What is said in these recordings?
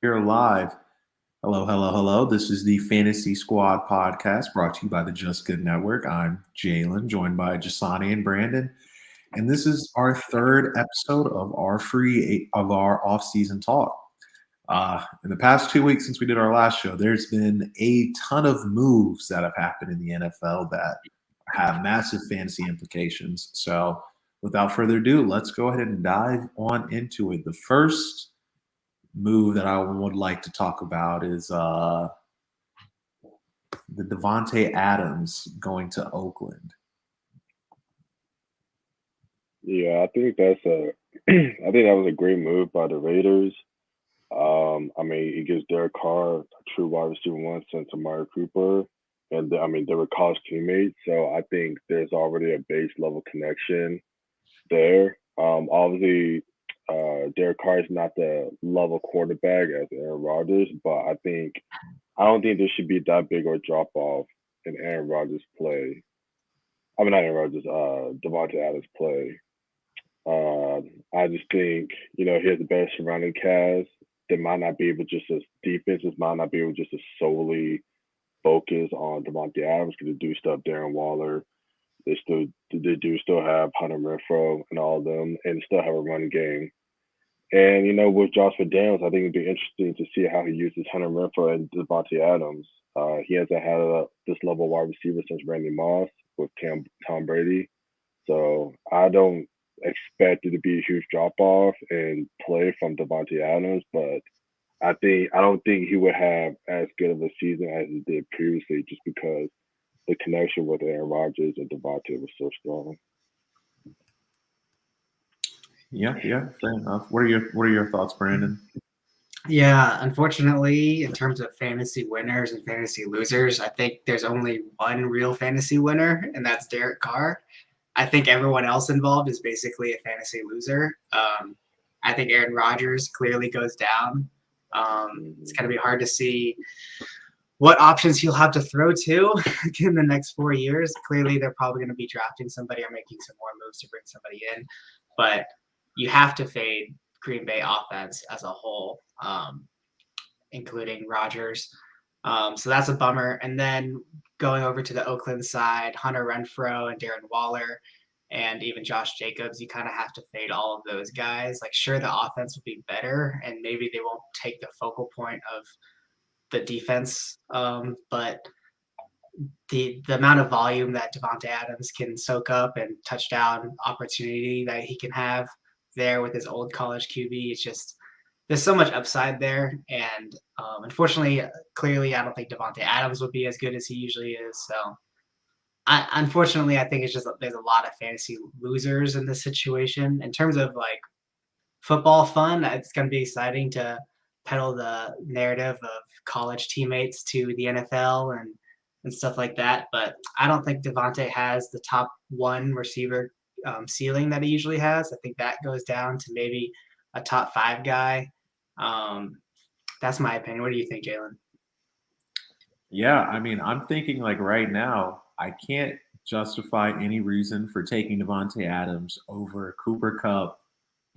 We're live. Hello, hello, hello. This is the Fantasy Squad podcast brought to you by the Just Good Network. I'm Jalen, joined by Jasani and Brandon, and this is our third episode of our off-season talk. In the past 2 weeks since we did our last show, there's been a ton of moves that have happened in the NFL that have massive fantasy implications. So, without further ado, let's go ahead and dive on into it. The first move that I would like to talk about is the Devontae Adams going to Oakland. Yeah, I think that's a I think that was a great move by the Raiders. I mean, it gives Derek Carr a true wide receiver one since Amari Cooper, and I mean they were college teammates, so I think there's already a base level connection there. Obviously, Derek Carr is not the level quarterback as Aaron Rodgers, but I don't think there should be that big of a drop off in Aaron Rodgers' play. I mean, not Aaron Rodgers, Devontae Adams' play. Uh, I just think, he has the best surrounding cast. They might not be able just as defenses might not be able just to solely focus on Devontae Adams because they do still have Darren Waller. They do still have Hunter Renfro and all of them, and still have a running game. And with Josh McDaniels, I think it'd be interesting to see how he uses Hunter Renfro and Devontae Adams. He hasn't had this level wide receiver since Randy Moss with Tom Brady. So I don't expect it to be a huge drop off in play from Devontae Adams, but I don't think he would have as good of a season as he did previously, just because the connection with Aaron Rodgers and Devontae was so strong. Yeah, fair enough. What are your thoughts, Brandon? Yeah, unfortunately, in terms of fantasy winners and fantasy losers, I think there's only one real fantasy winner, and that's Derek Carr. I think everyone else involved is basically a fantasy loser. I think Aaron Rodgers clearly goes down. It's going to be hard to see what options he'll have to throw to in the next 4 years. Clearly, they're probably going to be drafting somebody or making some more moves to bring somebody in. But you have to fade Green Bay offense as a whole, including Rodgers. So that's a bummer. And then going over to the Oakland side, Hunter Renfro and Darren Waller and even Josh Jacobs, you kind of have to fade all of those guys. Like, sure, the offense will be better, and maybe they won't take the focal point of the defense, but the amount of volume that Devontae Adams can soak up and touchdown opportunity that he can have there with his old college QB, it's just there's so much upside there. And unfortunately, clearly, I don't think Devontae Adams would be as good as he usually is. So, unfortunately, I think it's just there's a lot of fantasy losers in this situation. In terms of like football fun, it's going to be exciting to peddle the narrative of college teammates to the NFL and stuff like that. But I don't think Devontae has the top one receiver ceiling that he usually has. I think that goes down to maybe a top five guy. That's my opinion. What do you think, Jalen? Yeah, I mean, I'm thinking like right now, I can't justify any reason for taking Devontae Adams over Cooper Cup,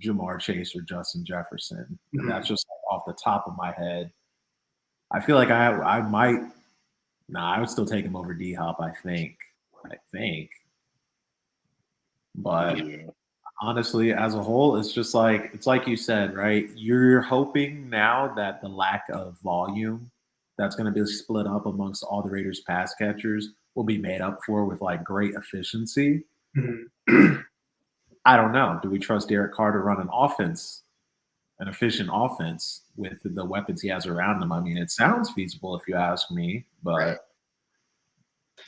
Jamar Chase, or Justin Jefferson. And that's just like, off the top of my head. I feel like I might. Nah, I would still take him over D Hop. I think, but Yeah. honestly, as a whole, it's like you said, right? You're hoping now that the lack of volume that's going to be split up amongst all the Raiders pass catchers will be made up for with like great efficiency. Mm-hmm. I don't know. Do we trust Derek Carr to run an efficient offense with the weapons he has around him? I mean, it sounds feasible if you ask me, but Right.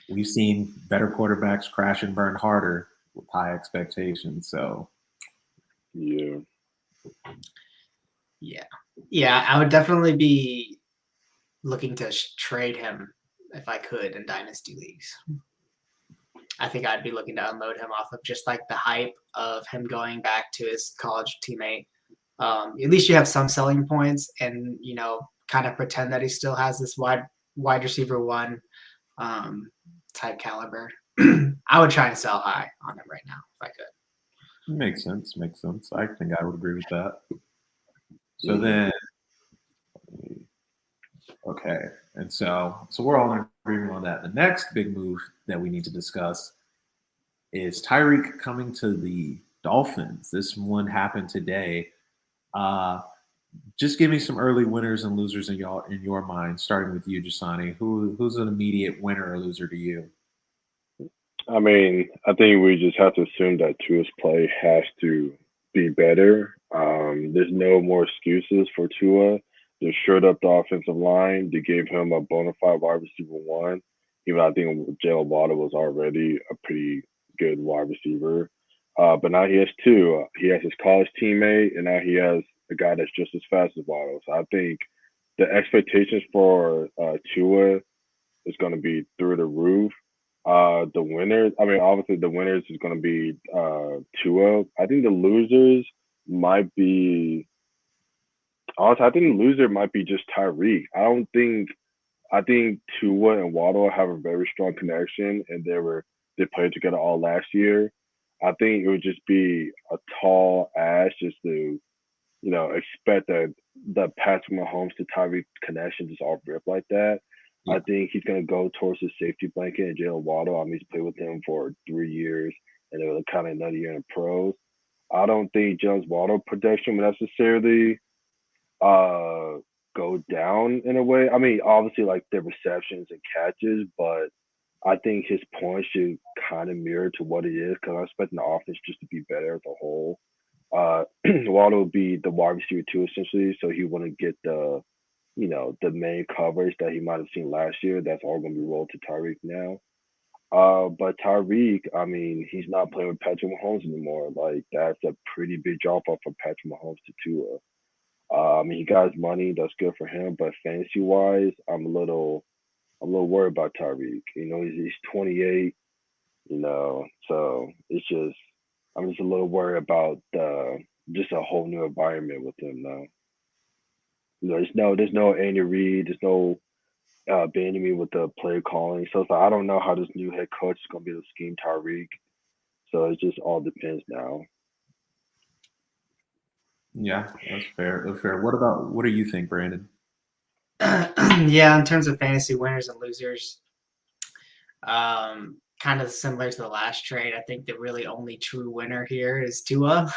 we've seen better quarterbacks crash and burn harder with high expectations. So Yeah. Yeah. Yeah, I would definitely be looking to trade him if I could in dynasty leagues. I think I'd be looking to unload him off of just like the hype of him going back to his college teammate. At least you have some selling points, and kind of pretend that he still has this wide receiver one type caliber. I would try and sell high on him right now if I could. makes sense. Makes sense. I think I would agree with that. So Hmm. then Okay, and so we're all in agreement on that. The next big move that we need to discuss is Tyreek coming to the Dolphins. This one happened today. Uh, just give me some early winners and losers in your mind, starting with you, Jasani. Who's an immediate winner or loser to you? I mean, I think we just have to assume that Tua's play has to be better. There's no more excuses for Tua. They shored up the offensive line. They gave him a bona fide wide receiver one. Even I think Jalen Waddle was already a pretty good wide receiver. But now he has two. He has his college teammate, and now he has a guy that's just as fast as Waddle. So I think the expectations for Tua is going to be through the roof. The winners, I mean, obviously the winners is going to be Tua. I think the losers might be, honestly, I think the loser might be just Tyreek. I think Tua and Waddle have a very strong connection, and they played together all last year. I think it would just be a tall ask just to expect that the Patrick Mahomes to Tyreek connection just off rip like that. Yeah. I think he's gonna go towards his safety blanket and Jalen Waddle. I mean, he's played with him for 3 years, and it was kind of another year in the pros. I don't think Jalen's Waddle production will necessarily uh go down in a way. I mean, obviously like the receptions and catches, but I think his points should kind of mirror to what it is because I'm expecting the offense just to be better as a whole. Waddle would be the wide receiver too, essentially, so he wouldn't get the main coverage that he might have seen last year. That's all going to be rolled to Tyreek now. But Tyreek, I mean, he's not playing with Patrick Mahomes anymore. Like that's a pretty big drop off from Patrick Mahomes to Tua. I mean, he got his money. That's good for him. But fantasy wise, I'm a little worried about Tyreek. He's 28. So it's just I'm just a little worried about just a whole new environment with him now. There's no Andy Reid, there's no Benjamin with the play calling. So it's like, I don't know how this new head coach is gonna be able to scheme Tyreek. So it just all depends now. Yeah, that's fair. That's fair. What do you think, Brandon? Yeah, in terms of fantasy winners and losers, kind of similar to the last trade. I think the really only true winner here is Tua,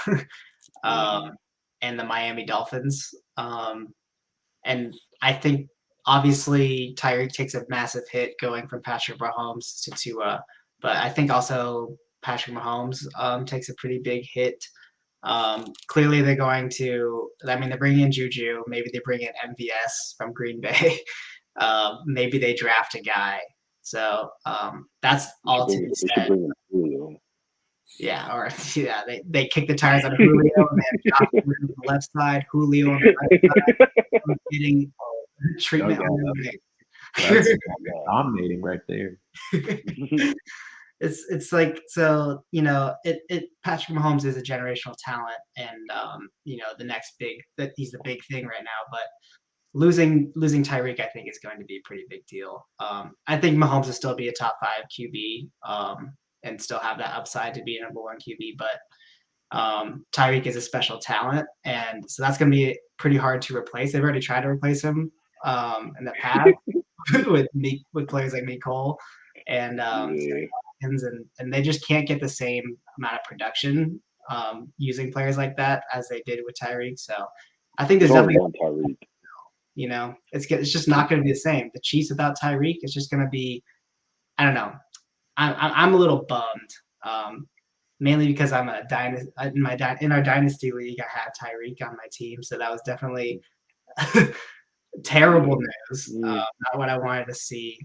Mhm. and the Miami Dolphins. And I think obviously Tyreek takes a massive hit going from Patrick Mahomes to Tua, but I think also Patrick Mahomes takes a pretty big hit. Clearly, they're going to. I mean, they're bringing in Juju. Maybe they bring in MVS from Green Bay. Maybe they draft a guy. So that's all to be They should said. bring in Julio. Yeah, or yeah, they kick the tires on Julio, and they have Josh Allen on the left side, Julio on the right side, getting treatment on their way. That's dominating right there. It's like, so it Patrick Mahomes is a generational talent, and the next big, that he's the big thing right now. But losing Tyreek, I think, is going to be a pretty big deal. I think Mahomes will still be a top 5 QB, and still have that upside to be a number 1 QB. But Tyreek is a special talent, and so that's going to be pretty hard to replace. They've already tried to replace him in the past with players like Nicole and Yeah. and they just can't get the same amount of production using players like that as they did with Tyreek. So I think There's there's only definitely, one Tyreek. it's just not going to be the same. The Chiefs without Tyreek is just going to be, I don't know. I'm a little bummed, mainly because I'm a dynasty in our dynasty league. I had Tyreek on my team, so that was definitely terrible news. Mm. Not what I wanted to see.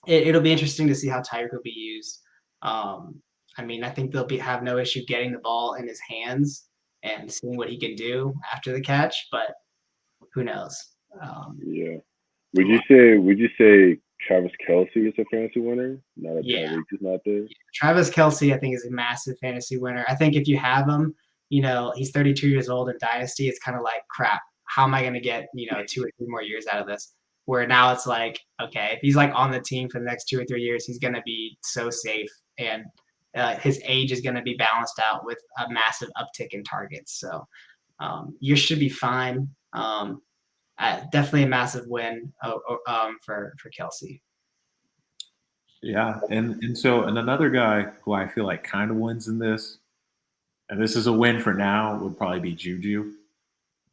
It'll be interesting to see how Tyreek will be used. I mean, I think they'll have no issue getting the ball in his hands and seeing what he can do after the catch, but who knows? Yeah. Would you say Travis Kelsey is a fantasy winner? Now that Yeah, Tyreek is not there? Travis Kelsey, I think, is a massive fantasy winner. I think if you have him, he's 32 years old in Dynasty. It's kind of like, crap, how am I going to get, 2 or 3 more years out of this? Where now it's like, okay, if he's like on the team for the next 2 or 3 years, he's going to be so safe, and his age is going to be balanced out with a massive uptick in targets. So you should be fine. definitely a massive win for Kelsey. Yeah, and so another guy who I feel like kind of wins in this, and this is a win for now, would probably be Juju.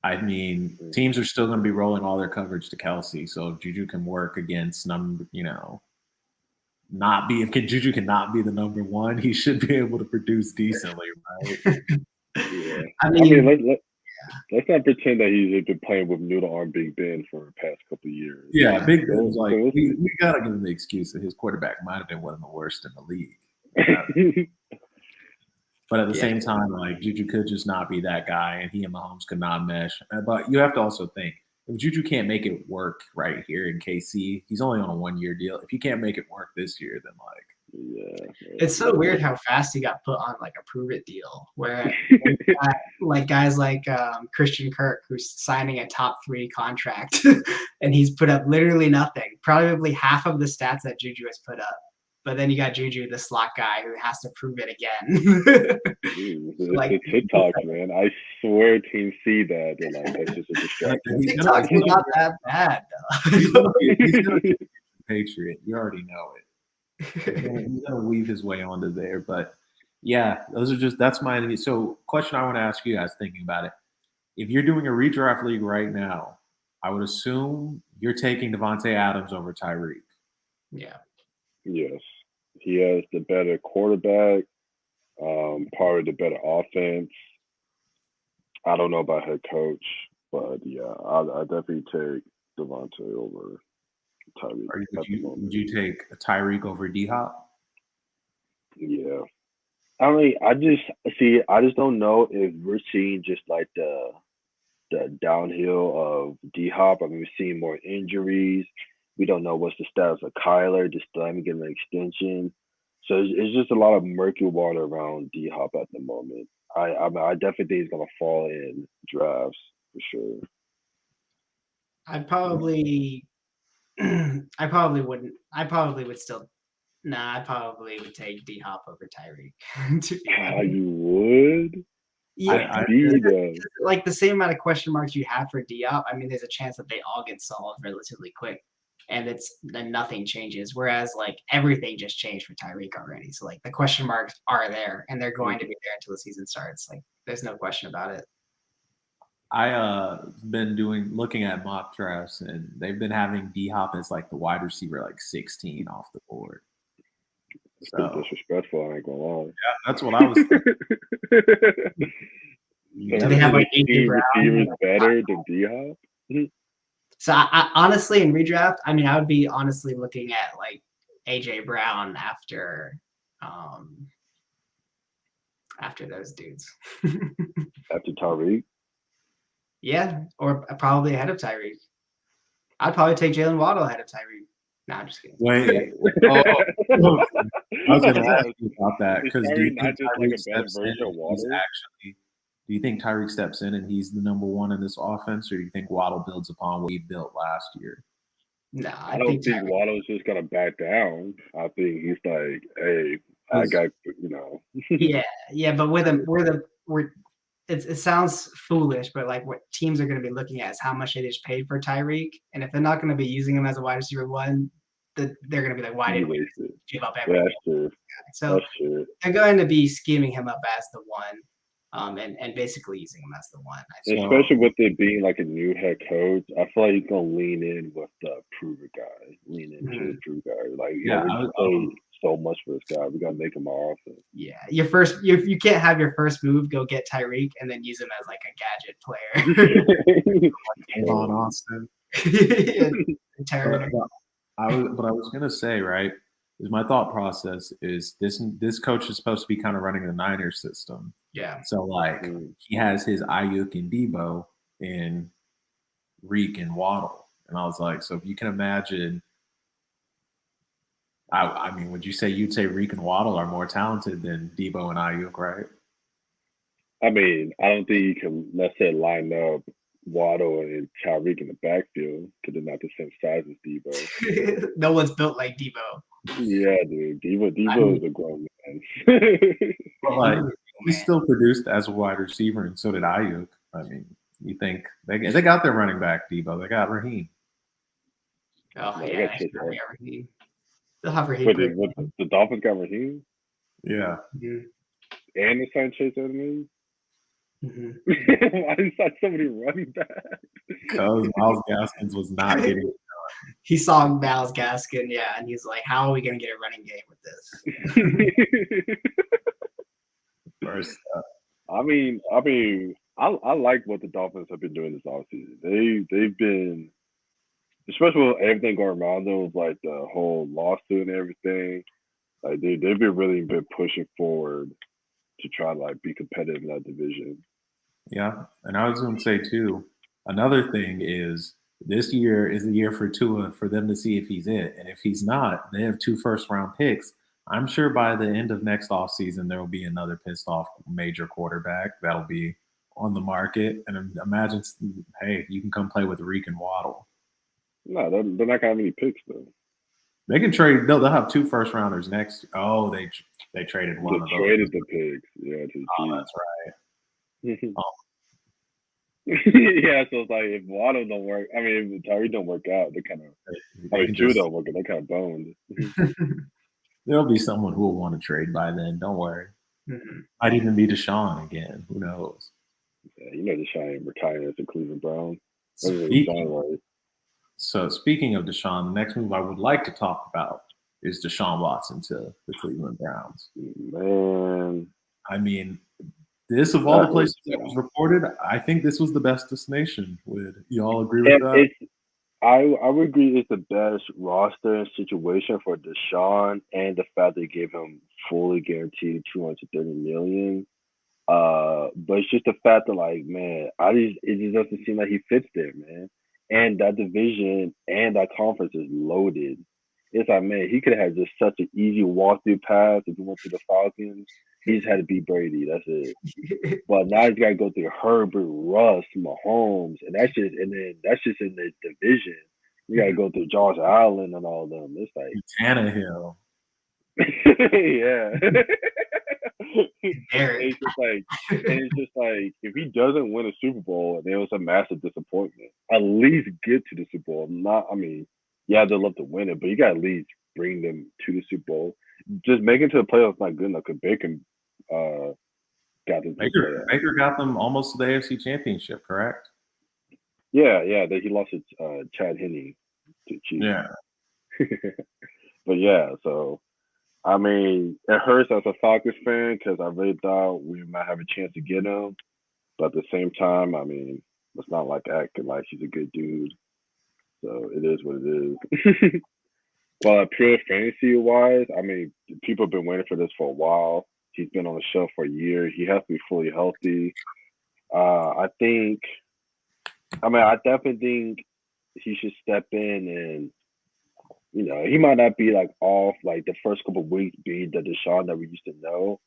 I mean, teams are still going to be rolling all their coverage to Kelsey, so if Juju can work against not be if Juju cannot be the number one, he should be able to produce decently, right? Yeah. I I mean, mean, let's not pretend that he's been playing with noodle arm Big Ben for the past couple of years. Yeah, Big Ben's So like let's we got to give him the excuse that his quarterback might have been one of the worst in the league. But at the Yeah. same time, like Juju could just not be that guy, and he and Mahomes could not mesh. But you have to also think if Juju can't make it work right here in KC, he's only on a 1 year deal. If he can't make it work this year, then It's so weird how fast he got put on like a prove it deal, where like guys like Christian Kirk, who's signing a top 3 contract, and he's put up literally nothing, probably half of the stats that Juju has put up. But then you got Juju, the slot guy, who has to prove it again. It's the TikTok, man. I swear teams see that. They're like, that's just a distraction. TikTok's not that bad, though. he's gonna be a Patriot. You already know it. He's gonna weave his way onto there. But yeah, that's my so question I want to ask you guys thinking about it. If you're doing a redraft league right now, I would assume you're taking Devontae Adams over Tyreek. Yeah. Yes. He has the better quarterback, probably the better offense. I don't know about head coach, but yeah, I definitely take Devontae over Tyreek. Would you take Tyreek over D Hop? Yeah. I mean, I just don't know if we're seeing just like the downhill of D Hop. I mean, we're seeing more injuries. We don't know what's the status of Kyler. Just them getting an extension. So it's just a lot of murky water around D Hop at the moment. I definitely think he's gonna fall in drafts for sure. I probably wouldn't. I probably would still. Nah, I probably would take D Hop over Tyreek. To be honest. You would? Yeah, I like the same amount of question marks you have for Diop. I mean, there's a chance that they all get solved relatively quick, and then nothing changes. Whereas like everything just changed for Tyreek already. So like the question marks are there, and they're going to be there until the season starts. Like there's no question about it. Been looking at mock drafts, and they've been having D Hop as like the wide receiver, like 16 off the board. It's pretty disrespectful. I ain't gonna lie. Yeah, that's what I was thinking. Do they have like AJ Brown receivers better than D Hop? So I honestly, in redraft, I mean, I would be honestly looking at like AJ Brown after those dudes. After Tyreek? Yeah, or probably ahead of Tyreek. I'd probably take Jalen Waddle ahead of Tyreek. No, I'm just kidding. Wait. I was going to ask you about that because do you think Tyreek steps in and he's actually? Do you think Tyreek steps in and he's the number one in this offense, or do you think Waddle builds upon what he built last year? No, I don't think Waddle's just gonna back down. I think he's like, hey, I got Yeah, but it sounds foolish, but like what teams are going to be looking at is how much they just paid for Tyreek, and if they're not going to be using him as a wide receiver one, they're going to be like, why did we give up everything? That's true. So that's true. They're going to be scheming him up as the one, and basically using him as the one. Especially with it being like a new head coach, I feel like he's gonna lean in with the prover guy, lean into the prover guy. Like, we just paid so much for this guy, we gotta make him our offense. Yeah, you can't have your first move go get Tyreek and then use him as like a gadget player. Von Austin. Terrible. But I was gonna say, right, is my thought process is this coach is supposed to be kind of running the Niners system. Yeah. So like he has his Ayuk and Debo and Reek and Waddle, and I was like, so if you can imagine, I mean, would you say you'd say Reek and Waddle are more talented than Debo and Ayuk, right? I mean, I don't think you can, let's say, line up Waddle and Tyreek in the backfield because they're not the same size as Debo. No one's built like Debo. Yeah, dude. Debo is a grown man. But like, he still produced as a wide receiver, and so did Ayuk. I mean, You think they got their running back, Debo. They got Raheem. Oh, No, they yeah. got Chase Edmonds. Raheem. They'll have Raheem. Wait, the Dolphins got Raheem Yeah. Mhm. and they signed Chase Edmonds. Mhm. Why did they sign somebody running back? Because Miles Gaskins was not getting He saw Miles Gaskin, yeah, and he's like, "How are we going to get a running game with this?" first. I mean, I like what the Dolphins have been doing this offseason. They've been, especially with everything going around them, with like the whole lawsuit and everything. Like they've been pushing forward to try to like be competitive in that division. Yeah, and I was going to say too. Another thing is this year is the year for Tua for them to see if he's it, and if he's not, they have 2 first-round picks. I'm sure by the end of next offseason, there will be another pissed off major quarterback that'll be on the market. And imagine, hey, you can come play with Reek and Waddle. No, they're not gonna have any picks though. They can trade. They'll have 2 first-rounders next. Oh, they traded one of They those. traded the picks, yeah, to the Oh, Chiefs. that's right. Oh. Yeah, so it's like if Waddle don't work, I mean, if Tyree don't work out, they kind of. They I can mean, two just, don't work out, they kind of boned. there'll be someone who will want to trade by then. Don't worry. Mhm. Might even be Deshaun again. Who knows? Yeah, you know, Deshaun retiring as a Cleveland Brown. Speaking of Deshaun, the next move I would like to talk about is Deshaun Watson to the Cleveland Browns. Man, I mean, this of all the places that was reported, I think this was the best destination. Would you all agree with that? I would agree it's the best roster and situation for Deshaun, and the fact they gave him fully guaranteed $230 million. But it's just the fact that, like, man, it just doesn't seem like he fits there, man. And that division and that conference is loaded. It's like, man, he could have had just such an easy walk-through path if he went to the Falcons. He just had to beat Brady. That's it. But now he's got to go through Herbert, Russ, Mahomes, and that's just in the division. You got to go through Josh Allen and all of them. It's like Tannehill. yeah. Eric. It's just like if he doesn't win a Super Bowl, then it was a massive disappointment. At least get to the Super Bowl. Yeah, they'd love to win it, but you got to at least bring them to the Super Bowl. Just making it to the playoffs not good enough because Baker got them to the playoffs. Baker got them almost to the AFC Championship, correct? Yeah, that he lost to Chad Henne to Chiefs. Yeah. But yeah, so I mean, it hurts as a Falcons fan because I really thought we might have a chance to get him. But at the same time, I mean, it's not like acting like he's a good dude. So it is what it is. But pure fantasy wise, I mean, people have been waiting for this for a while. He's been on the show for a year. He has to be fully healthy. I definitely think he should step in and, you know, he might not be like off like the first couple of weeks being the Deshaun that we used to know,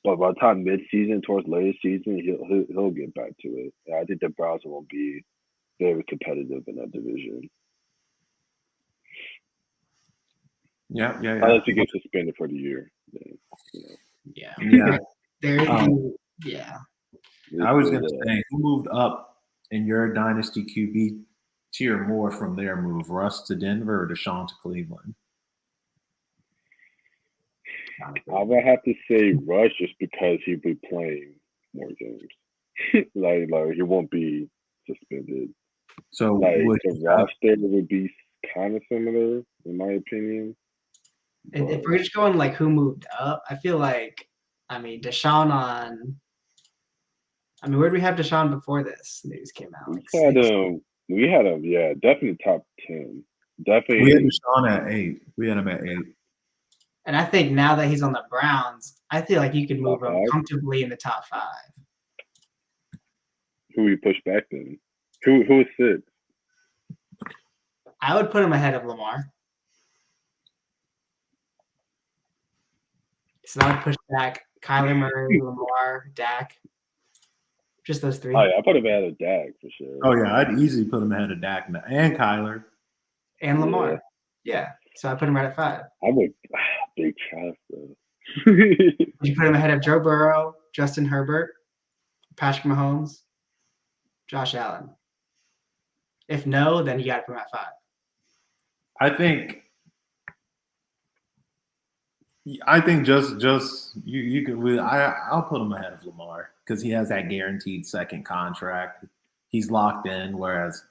but by the time mid-season towards later season, he'll get back to it. And I think the Browns will be very competitive in that division. Yeah. Unless he gets suspended for the year. Then, Yeah. Yeah. I was going to say, who moved up in your dynasty QB tier more from their move, Russ to Denver or Deshaun to Cleveland? I would have to say Russ just because he'll be playing more games. like he won't be suspended. So the roster would be kind of similar, in my opinion. And if we're just going like who moved up, I feel like, I mean, Deshaun on. I mean, where did we have Deshaun before this news came out? We had him, yeah, definitely top 10. Definitely. We had Deshaun at 8. We had him at 8. And I think now that he's on the Browns, I feel like you can move him comfortably in the top 5. Who we push back then? Who is 6? I would put him ahead of Lamar. So I would push back Kyler Murray, Lamar, Dak. Just those 3. Oh, yeah, I put him ahead of Dak for sure. Oh, yeah, I'd easily put him ahead of Dak and Kyler. And Lamar. Yeah. So I put him right at 5. I would big chance though. Would you put him ahead of Joe Burrow, Justin Herbert, Patrick Mahomes? Josh Allen? If no, then you got to put him at 5. I think just you could. I'll put him ahead of Lamar because he has that guaranteed second contract. He's locked in, whereas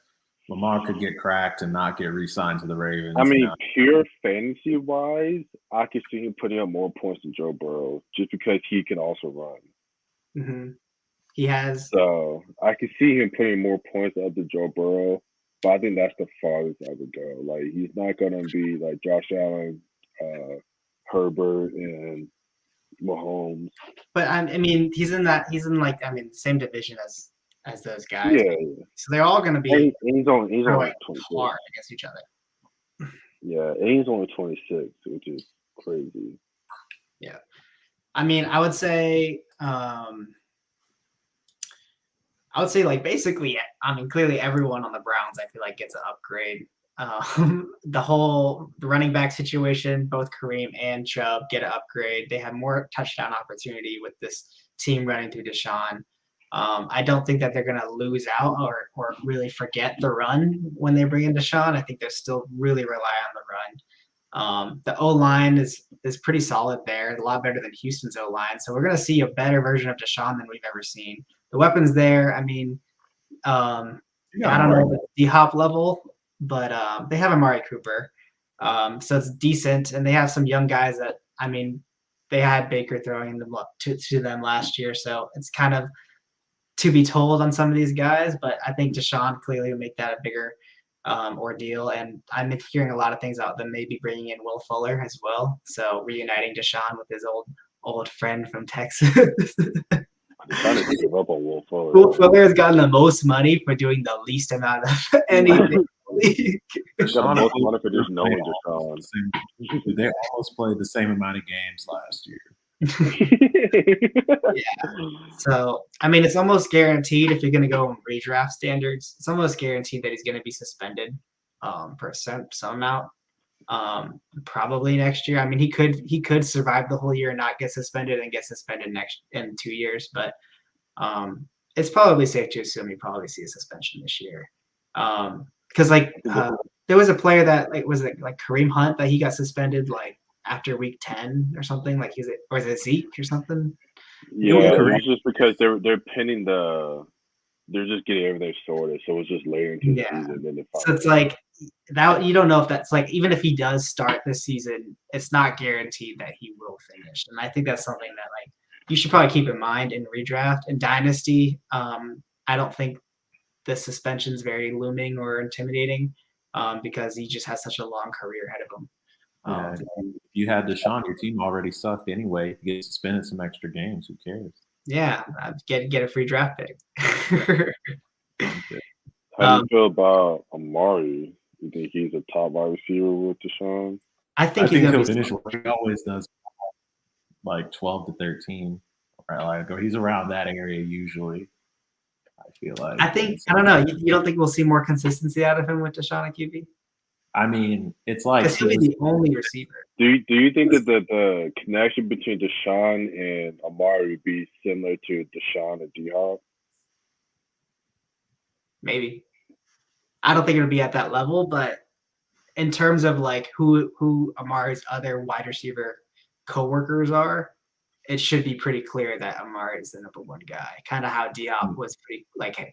Lamar could get cracked and not get re-signed to the Ravens. I mean, pure fantasy wise, I could see him putting up more points than Joe Burrow just because he can also run. Mm-hmm. He has. So I could see him putting more points up to Joe Burrow, but I think that's the farthest I would go. Like he's not gonna be like Josh Allen, Herbert, and Mahomes. But I mean, he's in like the same division as those guys. Yeah. So they're all going to be. And he's only hard 26. against each other. Yeah, and he's only 26, which is crazy. Yeah, I mean, I would say like basically, I mean, clearly everyone on the Browns, I feel like gets an upgrade. The running back situation, both Kareem and Chubb get an upgrade. They have more touchdown opportunity with this team running through Deshaun. I don't think that they're going to lose out or really forget the run when they bring in Deshaun. I think they'll still really rely on the run. The O-line is pretty solid there, a lot better than Houston's O-line. So we're going to see a better version of Deshaun than we've ever seen. The weapons there, I mean, I don't know the D-Hop level, but they have Amari Cooper. So it's decent, and they have some young guys that, I mean, they had Baker throwing them up to them last year, so it's kind of to be told on some of these guys, but I think Deshaun clearly will make that a bigger ordeal. And I'm hearing a lot of things about them maybe bringing in Will Fuller as well. So reuniting Deshaun with his old friend from Texas. I'm trying to give up on Will Fuller. Will Fuller has gotten the most money for doing the least amount of anything. He's got the most money for just knowing Deshaun. They almost played the same amount of games last year. Yeah. So, I mean, it's almost guaranteed if you're going to go on redraft standards, it's almost guaranteed that he's going to be suspended for some amount. Probably next year. I mean, he could survive the whole year and not get suspended and get suspended in 2 years, but it's probably safe to assume you probably see a suspension this year. Because there was a player that was it Kareem Hunt that he got suspended after week 10 or something, or is it Zeke or something? Yeah, it's just because they're pinning they're just getting everything sorted, so it's just later into the season. Then so it's like that. You don't know if that's even if he does start this season, it's not guaranteed that he will finish, and I think that's something that you should probably keep in mind in redraft and dynasty. I don't think the suspension's very looming or intimidating because he just has such a long career ahead of him. Yeah, if you had Deshaun, your team already sucked anyway. You get suspended some extra games. Who cares? Yeah, get a free draft pick. How do you feel about Amari? You think he's a top wide receiver with Deshaun? I think he'll finish what he always does, 12 to 13. Right, he's around that area usually. I feel like. I don't know. You don't think we'll see more consistency out of him with Deshaun at QB? I mean, it's like he'll be the only receiver. Do you think that the connection between Deshaun and Amari would be similar to Deshaun and D-Hop? Maybe. I don't think it'll be at that level, but in terms of who Amari's other wide receiver coworkers are, it should be pretty clear that Amari is the number one guy. Kind of how D-Hop was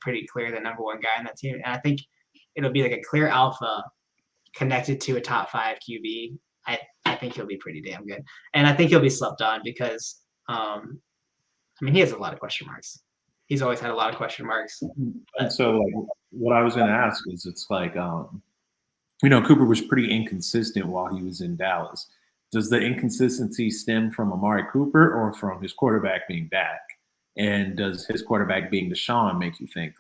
pretty clear the number one guy in that team. And I think it'll be a clear alpha connected to a top 5 QB. I think he'll be pretty damn good. And I think he'll be slept on because, he has a lot of question marks. He's always had a lot of question marks. And so, what I was going to ask is, it's Cooper was pretty inconsistent while he was in Dallas. Does the inconsistency stem from Amari Cooper or from his quarterback being Dak? And does his quarterback being Deshaun make you think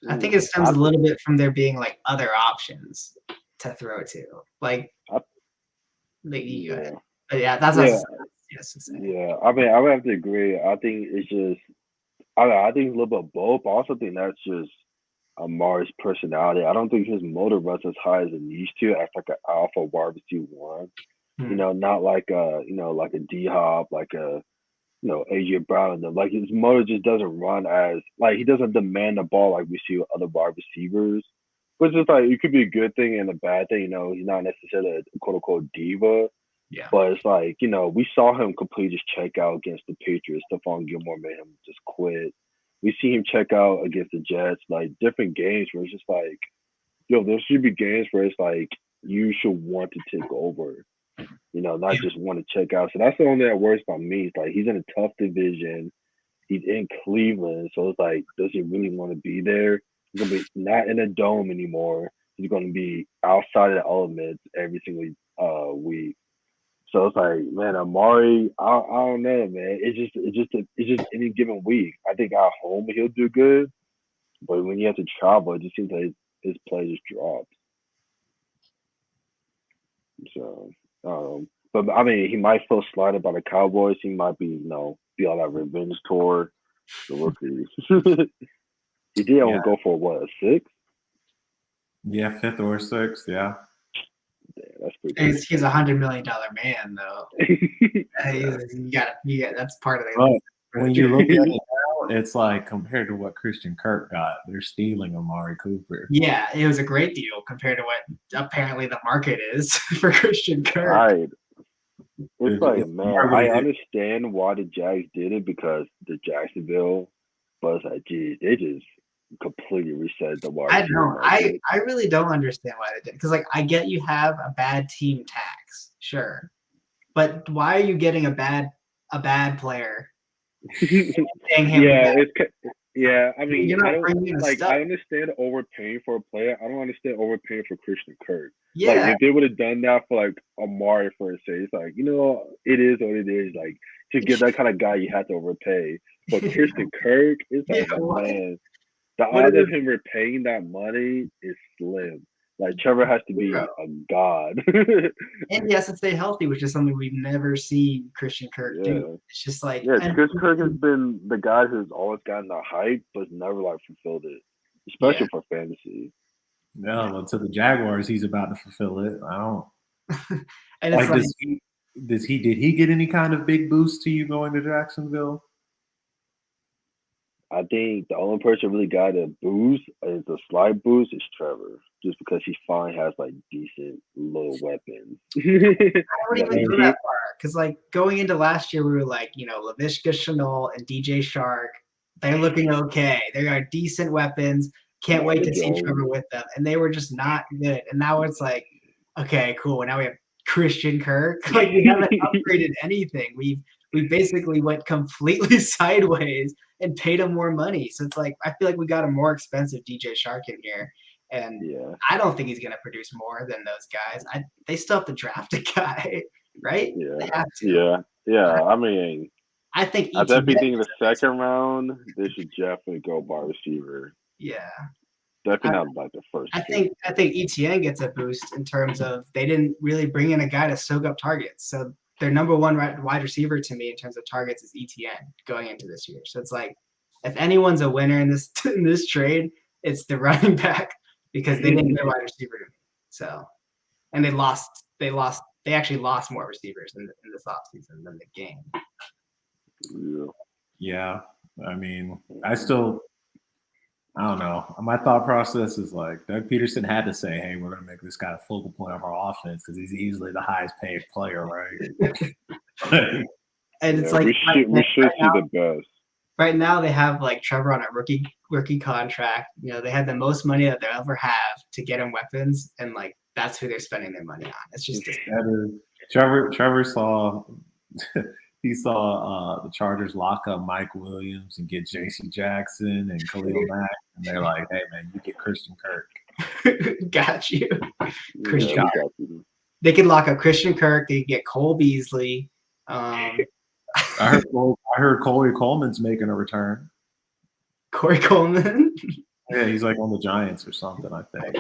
I think it stems a little bit from there being other options to throw to. That's yes to say. Yeah, I mean, I would have to agree. I think it's just, I think it's a little bit of both. But I also think that's just Amari's personality. I don't think his motor runs as high as it needs to as an alpha wide receiver one. Not like a D-Hop, like a AJ Brown and them. Like his motor just doesn't run as like he doesn't demand the ball like we see with other wide receivers. Which is like it could be a good thing and a bad thing. He's not necessarily a quote unquote diva. Yeah. But it's like, we saw him completely just check out against the Patriots. Stephon Gilmore made him just quit. We see him check out against the Jets, like different games where it's just like, there should be games where it's like you should want to take over, not just want to check out. So that's the only thing that worries about me. It's like he's in a tough division. He's in Cleveland. So it's like, does he really want to be there? He's going to be not in a dome anymore. He's going to be outside of the elements every single week. So it's like, man, Amari, I don't know, man. It's just any given week. I think at home he'll do good, but when you have to travel, it just seems like his play just drops. So, but I mean, he might feel slighted by the Cowboys. He might be, be on that revenge tour. The rookie. He did only go for what, a 6? Yeah, 5th or 6th. Yeah. That's pretty. He's $100 million man, though. You got that's part of it. When you look at it now, it's like compared to what Christian Kirk got, they're stealing Amari Cooper. Yeah, it was a great deal compared to what apparently the market is for Christian Kirk. Right. It's like, man, I understand why the Jags did it because the Jacksonville, but it's like, geez, they just completely reset the market. I know. I really don't understand why they did it. Because, like, I get you have a bad team tax, sure. But why are you getting a bad player? Yeah, I mean, I understand overpaying for a player. I don't understand overpaying for Christian Kirk. Yeah. Like, if they would have done that for, like, Amari, for say, it's like, it is what it is. Like, to get that kind of guy, you have to overpay. But Christian Kirk, it's like, man, the odds of him repaying that money is slim. Like, Trevor has to be a god. And he has to stay healthy, which is something we've never seen Christian Kirk do. It's just like... Yeah, Christian Kirk has been the guy who's always gotten the hype, but never, like, fulfilled it, especially for fantasy. No, well, to the Jaguars, he's about to fulfill it. I don't... And it's like... Did he get any kind of big boost to you going to Jacksonville? I think the only person really got a boost, is a slight boost, is Trevor. Just because he finally has like decent little weapons. I don't even go that far. Because like going into last year, we were like, Laviska Shenault and DJ Shark, they're looking okay. They got decent weapons. Can't wait to see Trevor with them. And they were just not good. And now it's like, okay, cool. Now we have Christian Kirk. Like we haven't upgraded anything. We basically went completely sideways and paid him more money. So it's like I feel like we got a more expensive DJ Shark in here. And I don't think he's going to produce more than those guys. They still have to draft a guy, right? Yeah. They have to. Yeah. I mean, I think I definitely think in the second round, they should definitely go wide receiver. Yeah. Definitely not like the first. I think ETN gets a boost in terms of they didn't really bring in a guy to soak up targets. So their number one wide receiver to me in terms of targets is ETN going into this year. So it's like if anyone's a winner in this trade, it's the running back. Because they didn't get a wide receiver to me. So, and they actually lost more receivers in this offseason than the game. Yeah. I mean, I don't know. My thought process is like Doug Peterson had to say, hey, we're going to make this guy a focal point of our offense because he's easily the highest paid player, right? And it's like we should see the best. Right now, they have like Trevor on a rookie contract. They had the most money that they'll ever have to get him weapons, and like that's who they're spending their money on. It's just Trevor saw he saw the Chargers lock up Mike Williams and get J.C. Jackson and Khalil Mack, and they're like, "Hey man, you get Christian Kirk." Got you, Christian. They could lock up Christian Kirk. They could get Cole Beasley. I heard Corey Coleman's making a return. Corey Coleman? Yeah, he's like on the Giants or something, I think.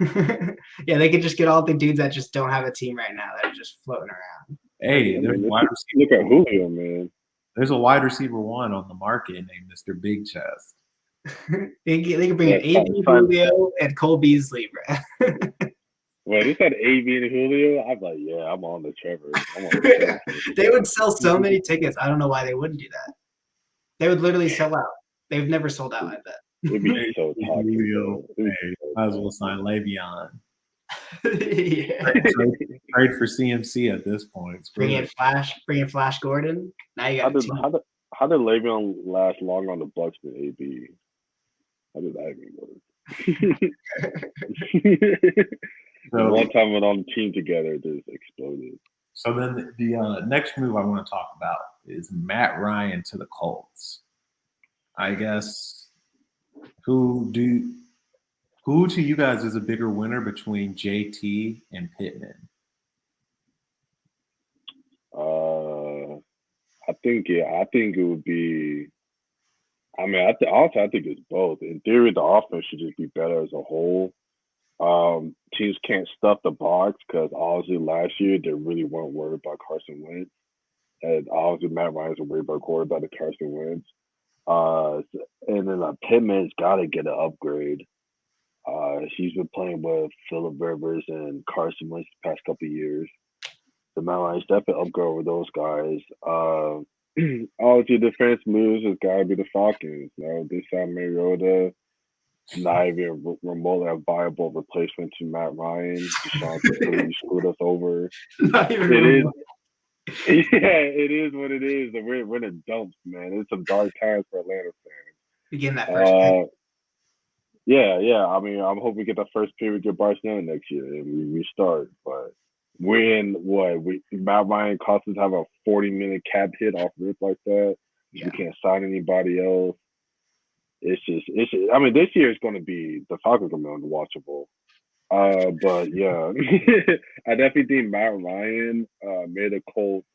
Okay. Yeah, they could just get all the dudes that just don't have a team right now that are just floating around. Hey, look at Julio, man. There's a wide receiver one on the market named Mr. Big Chest. They could bring in AB Julio and Cole Beasley, bro. when it said AB and Julio, I'm like, yeah, I'm on the Trevor. I'm on the Trevor. They would sell so many tickets. I don't know why they wouldn't do that. They would literally sell out. They've never sold out, I bet. It'd be so toxic, Julio, though. hey, might as well sign Le'Veon. Yeah. Trade for CMC at this point. Bring in Flash Gordon. Now you How got a did team. how did Le'Veon last long on the Bucks than AB? How did that even work? So, One time when on the team together, it just exploded. so then the next move I want to talk about is Matt Ryan to the Colts. I guess who to you guys is a bigger winner between JT and Pittman? I think it would be. I mean, also I think it's both. In theory, the offense should just be better as a whole. Teams can't stuff the box because obviously last year they really weren't worried about Carson Wentz, and obviously Matt Ryan's a way better quarterback than Carson Wentz. And then Pittman's got to get an upgrade. He's been playing with Phillip Rivers and Carson Wentz the past couple of years. So Matt Ryan's definitely upgrade over those guys. Obviously, defense moves has got to be the Falcons. They signed Mariota, not even remotely a viable replacement to Matt Ryan. Deshaun completely screwed us over. Not even It is. remote. Yeah, it is what it is. We're in the dumps, man. It's some dark times for Atlanta fans. Begin that first pick. Yeah. I mean, I'm hoping we get the first pick with Bryce Young next year and we start. But we're in what? Matt Ryan cost us to have a 40-minute cap hit off rip like that. Yeah. We can't sign anybody else. It's just. I mean, this year is going to be the Falcons are going to be unwatchable. But yeah, I definitely think Matt Ryan made a Colts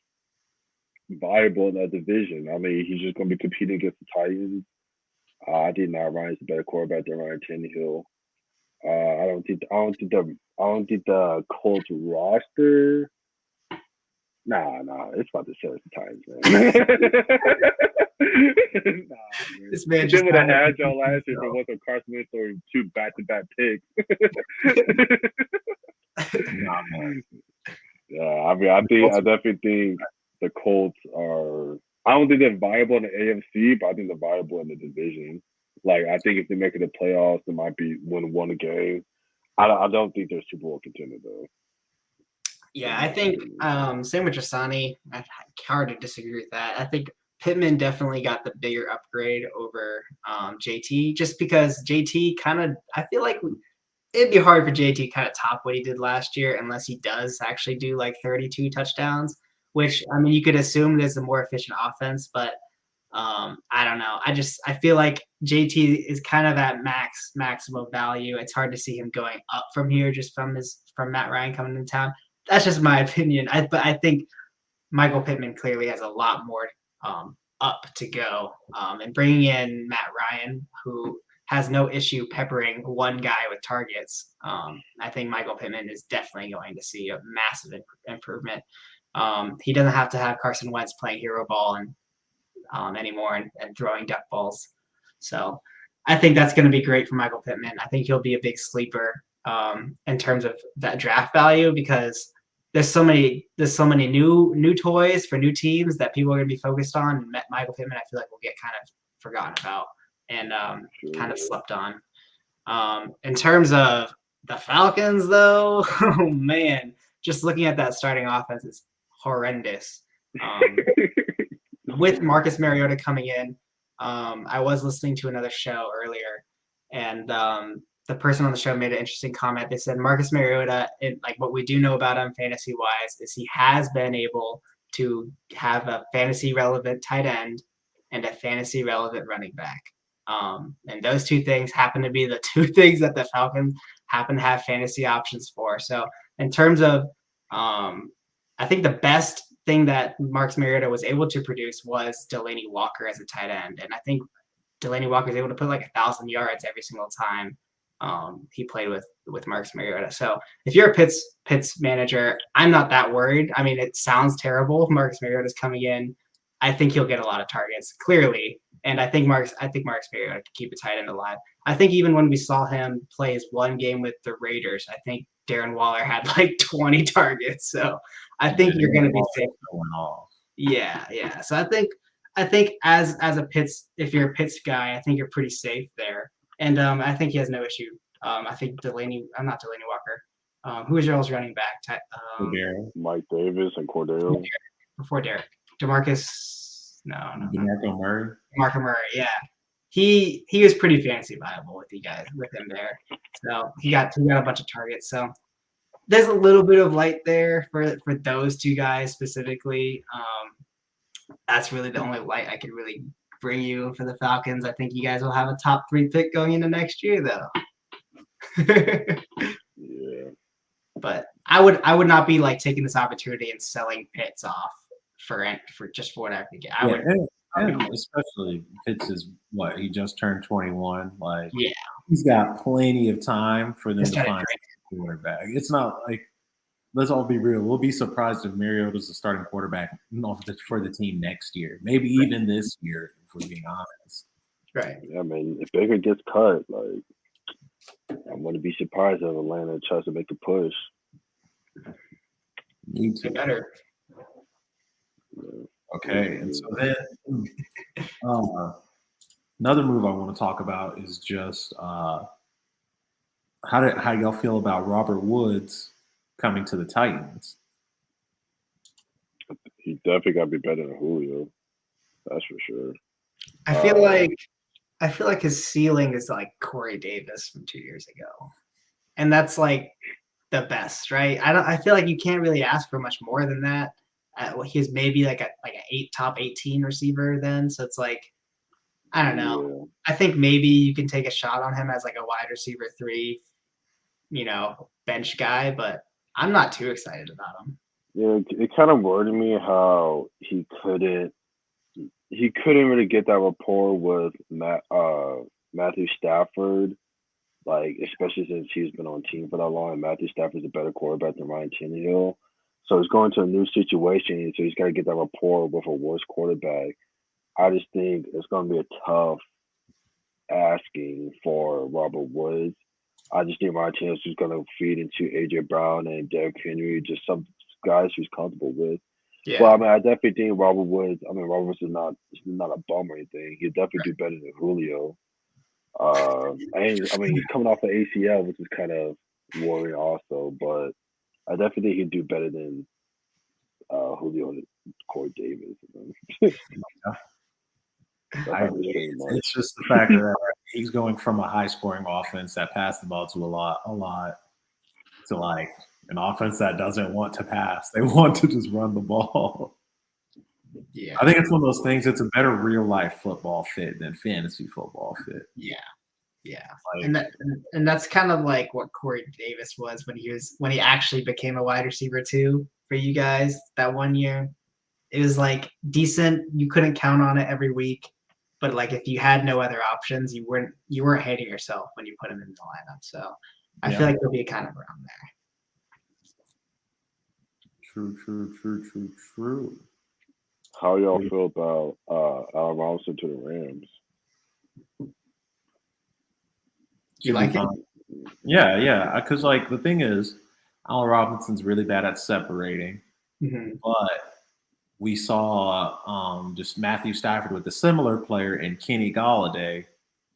viable in that division. I mean, he's just going to be competing against the Titans. I think Matt Ryan's a better quarterback than Ryan Tannehill. I don't think the Colts roster. Nah, it's about to sell the Titans, man. Man. This man just would have had y'all last year if it wasn't Carson Wentz or 2 back-to-back picks. Nah, man. Yeah, I mean, I definitely think the Colts are. I don't think they're viable in the AFC, but I think they're viable in the division. Like, I think if they make it to playoffs, they might be win one game. I don't think they're Super Bowl contender though. Yeah, I think same with Jasani. Hard to disagree with that. I think Pittman definitely got the bigger upgrade over JT, just because JT kind of. I feel like it'd be hard for JT to kind of top what he did last year unless he does actually do like 32 touchdowns. Which, I mean, you could assume there's a more efficient offense, but I don't know. I feel like JT is kind of at maximum value. It's hard to see him going up from here just from Matt Ryan coming into town. That's just my opinion. But I think Michael Pittman clearly has a lot more up to go. And bringing in Matt Ryan, who has no issue peppering one guy with targets, I think Michael Pittman is definitely going to see a massive improvement. He doesn't have to have Carson Wentz playing hero ball and anymore and throwing duck balls. So I think that's going to be great for Michael Pittman. I think he'll be a big sleeper in terms of that draft value because there's so many new toys for new teams that people are going to be focused on. And Michael Pittman, I feel like will get kind of forgotten about and kind of slept on. In terms of the Falcons, though, oh man, just looking at that starting offense is horrendous. With Marcus Mariota coming in, I was listening to another show earlier, and the person on the show made an interesting comment. They said Marcus Mariota, like what we do know about him fantasy-wise, is he has been able to have a fantasy-relevant tight end and a fantasy-relevant running back. And those two things happen to be the two things that the Falcons happen to have fantasy options for. So in terms of, I think the best thing that Marcus Mariota was able to produce was Delaney Walker as a tight end. And I think Delaney Walker was able to put like 1,000 yards every single time he played with Marcus Mariota. So if you're a Pitts manager, I'm not that worried. I mean, it sounds terrible. Marcus Mariota's coming in. I think he'll get a lot of targets, clearly. And I think Marcus Mariota can keep a tight end alive. I think even when we saw him play his one game with the Raiders, I think Darren Waller had like 20 targets. So I think you're going to be safe. Yeah. So I think as a Pitts, if you're a Pitts guy, I think you're pretty safe there. And I think he has no issue. I think I'm not Delaney Walker. Who is your else running back? Mike Davis and Cordero. Before Derek. DeMarcus. No. DeMarco Murray. DeMarco Murray, yeah. He was pretty fantasy viable with him there. So he got a bunch of targets. So there's a little bit of light there for those two guys specifically. That's really the only light I could really bring you for the Falcons. I think you guys will have a top 3 pick going into next year, though. Yeah. But I would not be like taking this opportunity and selling Pitts off for what I could get. And especially Pitts is what he just turned 21. Like, yeah, he's got plenty of time for them to find a quarterback. It's not like, let's all be real. We'll be surprised if Mariota's the starting quarterback for the team next year, maybe even this year, if we're being honest. Right. Yeah, I mean, if Baker gets cut, like, I'm going to be surprised if Atlanta tries to make a push. Need to. Better. Yeah. Okay, and so then another move I want to talk about is just how y'all feel about Robert Woods coming to the Titans? He definitely got to be better than Julio. That's for sure. I feel like his ceiling is like Corey Davis from 2 years ago, and that's like the best, right? I feel like you can't really ask for much more than that. He's maybe like a top 18 receiver then, so it's like, I don't know. Yeah. I think maybe you can take a shot on him as like a wide receiver 3, bench guy, but I'm not too excited about him. Yeah, it kind of worried me how he couldn't really get that rapport with Matthew Stafford, like, especially since he's been on team for that long, and Matthew Stafford's a better quarterback than Ryan Tannehill. So he's going to a new situation, so he's got to get that rapport with a worse quarterback. I just think it's going to be a tough asking for Robert Woods. I just think Ryan Tannehill's just going to feed into A.J. Brown and Derrick Henry, just some guys he's comfortable with. Yeah. Well, I mean, I definitely think Robert Woods is not a bum or anything. He'll definitely do better than Julio. And I mean, he's coming off an ACL, which is kind of worrying also, but I definitely think he'd do better than Julio and Corey Davis. It's just the fact that he's going from a high-scoring offense that passed the ball to a lot to like an offense that doesn't want to pass. They want to just run the ball. Yeah, I think it's one of those things. It's a better real-life football fit than fantasy football fit. Yeah. Like, and that's kind of like what Corey Davis was when he actually became a wide receiver 2 for you guys that one year. It was like decent. You couldn't count on it every week, but like if you had no other options, you weren't hating yourself when you put him in the lineup. So I feel like he'll be kind of around there. True. How y'all feel about Allen Robinson to the Rams? You like it? Yeah. Because like the thing is, Allen Robinson's really bad at separating, but we saw just Matthew Stafford with a similar player in Kenny Golladay.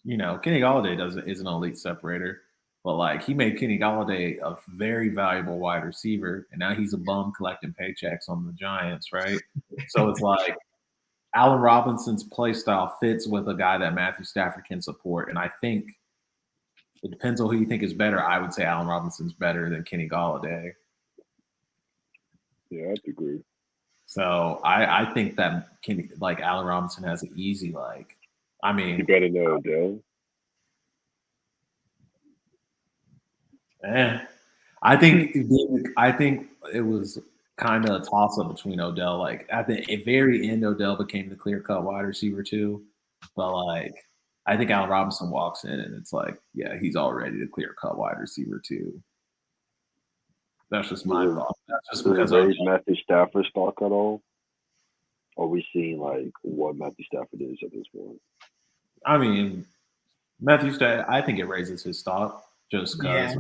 Kenny Golladay is an elite separator, but like he made Kenny Golladay a very valuable wide receiver, and now he's a bum collecting paychecks on the Giants, right? So it's like Allen Robinson's play style fits with a guy that Matthew Stafford can support, and I think it depends on who you think is better. I would say Allen Robinson's better than Kenny Golladay. Yeah, I'd agree. So I think that Allen Robinson has an easy you better know Odell. I think it was kind of a toss up between Odell. Like at the very end, Odell became the clear cut wide receiver 2, but like I think Allen Robinson walks in and it's like, yeah, he's already the clear cut wide receiver 2. That's just my thought. That's just because raise Matthew Stafford stock at all? Or are we seeing like what Matthew Stafford is at this point? I mean, Matthew Stafford, I think it raises his stock just because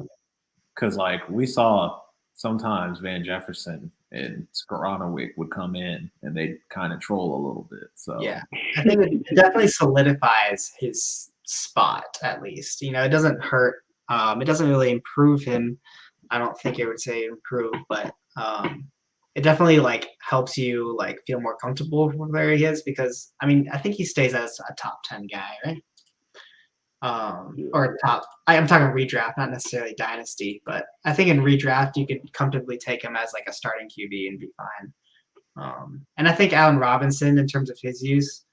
because like we saw sometimes Van Jefferson and Skoronowicz would come in and they kind of troll a little bit. So Yeah, I think it definitely solidifies his spot at least. It doesn't hurt. It doesn't really improve him. I don't think it would say improve, but it definitely like helps you like feel more comfortable where he is because I think he stays as a top 10 guy, right? Or top. I'm talking redraft, not necessarily dynasty, but I think in redraft you could comfortably take him as like a starting QB and be fine. And I think Allen Robinson, in terms of his use,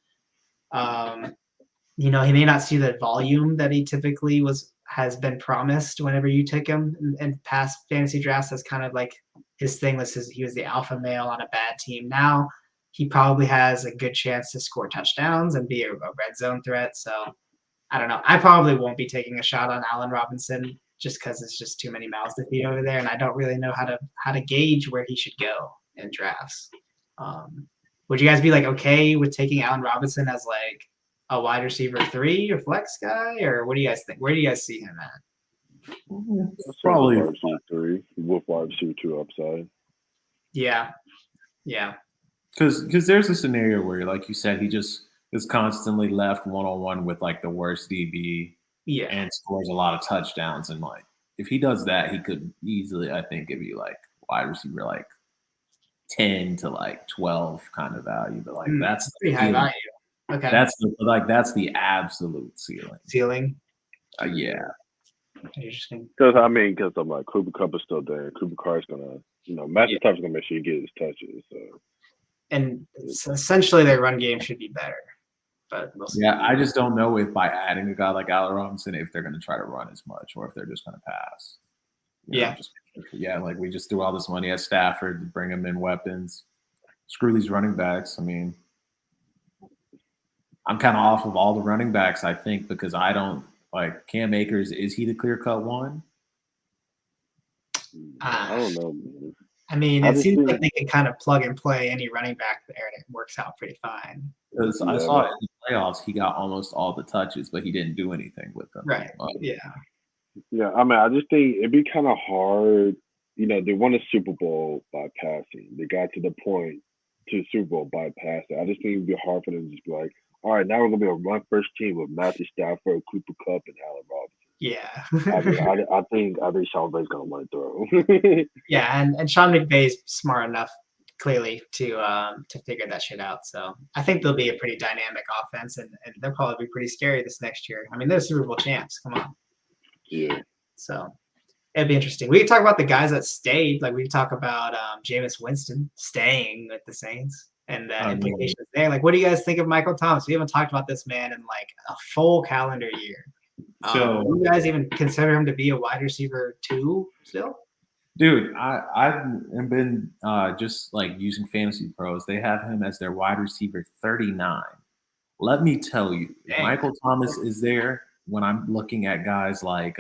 he may not see the volume that he typically has been promised whenever you take him in past fantasy drafts. That's kind of like his thing was he was the alpha male on a bad team. Now he probably has a good chance to score touchdowns and be a red zone threat. So I don't know. I probably won't be taking a shot on Allen Robinson just because it's just too many mouths to feed over there, and I don't really know how to gauge where he should go in drafts. Would you guys be like okay with taking Allen Robinson as like a wide receiver 3 or flex guy, or what do you guys think? Where do you guys see him at? Probably wide receiver 3 with wide receiver 2 upside. Yeah. Because there's a scenario where, like you said, he just is constantly left one-on-one with like the worst DB, and scores a lot of touchdowns. And like if he does that, he could easily, I think, give you like wide receiver like 10 to like 12 kind of value. But like that's pretty high value. Okay. That's the absolute ceiling. Yeah. Interesting. Because I'm like Cooper Kupp is still there. Cooper Carr's gonna, Matthew Stafford's gonna make sure he gets his touches. And essentially, their run game should be better. But we'll see. Yeah, I just don't know if by adding a guy like Allen Robinson, if they're going to try to run as much, or if they're just going to pass. Like we just threw all this money at Stafford to bring him in weapons. Screw these running backs. I'm kind of off of all the running backs, I think, because I don't like Cam Akers. Is he the clear-cut one? I don't know, man. It seems like they can kind of plug and play any running back there, and it works out pretty fine. Because I saw in the playoffs, he got almost all the touches, but he didn't do anything with them. Right. Yeah, I just think it'd be kind of hard. They won a Super Bowl by passing. They got to the point to the Super Bowl by passing. I just think it'd be hard for them to just be like, all right, now we're going to be a run-first team with Matthew Stafford, Cooper Kupp, and Allen Robinson. Yeah. I think Sean McVay's gonna want to throw. Yeah, and Sean McVay's smart enough clearly to figure that shit out. So I think they'll be a pretty dynamic offense, and they'll probably be pretty scary this next year. They're Super Bowl champs. Come on. Yeah. So it'd be interesting. We could talk about the guys that stayed. Like we could talk about Jameis Winston staying with the Saints and the implications there. Like, what do you guys think of Michael Thomas? We haven't talked about this man in like a full calendar year. So, do you guys even consider him to be a wide receiver 2 still? Dude, I've been just like using Fantasy Pros. They have him as their wide receiver 39. Let me tell you, if Michael Thomas is there when I'm looking at guys like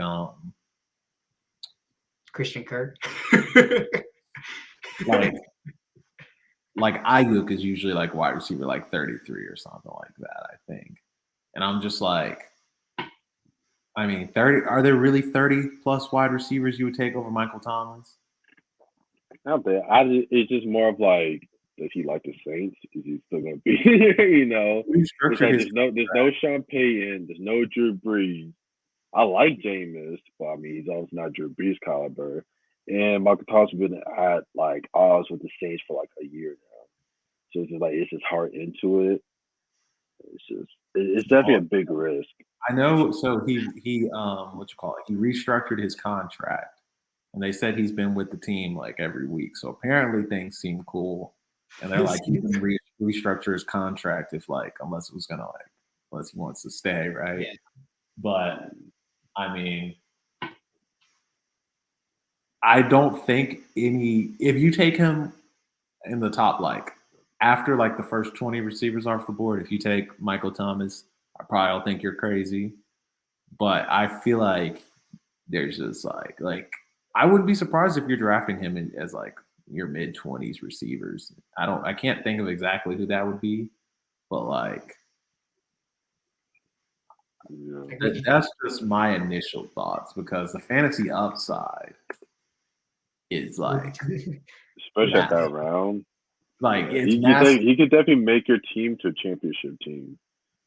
Christian Kirk. like Ayuk is usually like wide receiver like 33 or something like that, I think. And I'm just like, 30. Are there really 30 plus wide receivers you would take over Michael Thomas? Not there. It's just more of like, does he like the Saints? Is he still gonna be here? There's no Sean Payton, there's no Drew Brees. I like Jameis, but he's also not Drew Brees caliber. And Michael Thomas has been at like odds with the Saints for like a year now. So it's just like it's just hard into it. It's definitely a big risk. I know. So he he restructured his contract, and they said he's been with the team like every week. So apparently things seem cool, and they're like he can restructure his contract unless he wants to stay, right? Yeah. But I don't think if you take him in the top after the first 20 receivers off the board, if you take Michael Thomas, I probably don't think you're crazy. But I feel like there's just I wouldn't be surprised if you're drafting him as your mid-20s receivers. I can't think of exactly who that would be, but that's just my initial thoughts because the fantasy upside is like especially at that round. like Yeah, it's massive. he could definitely make your team to a championship team.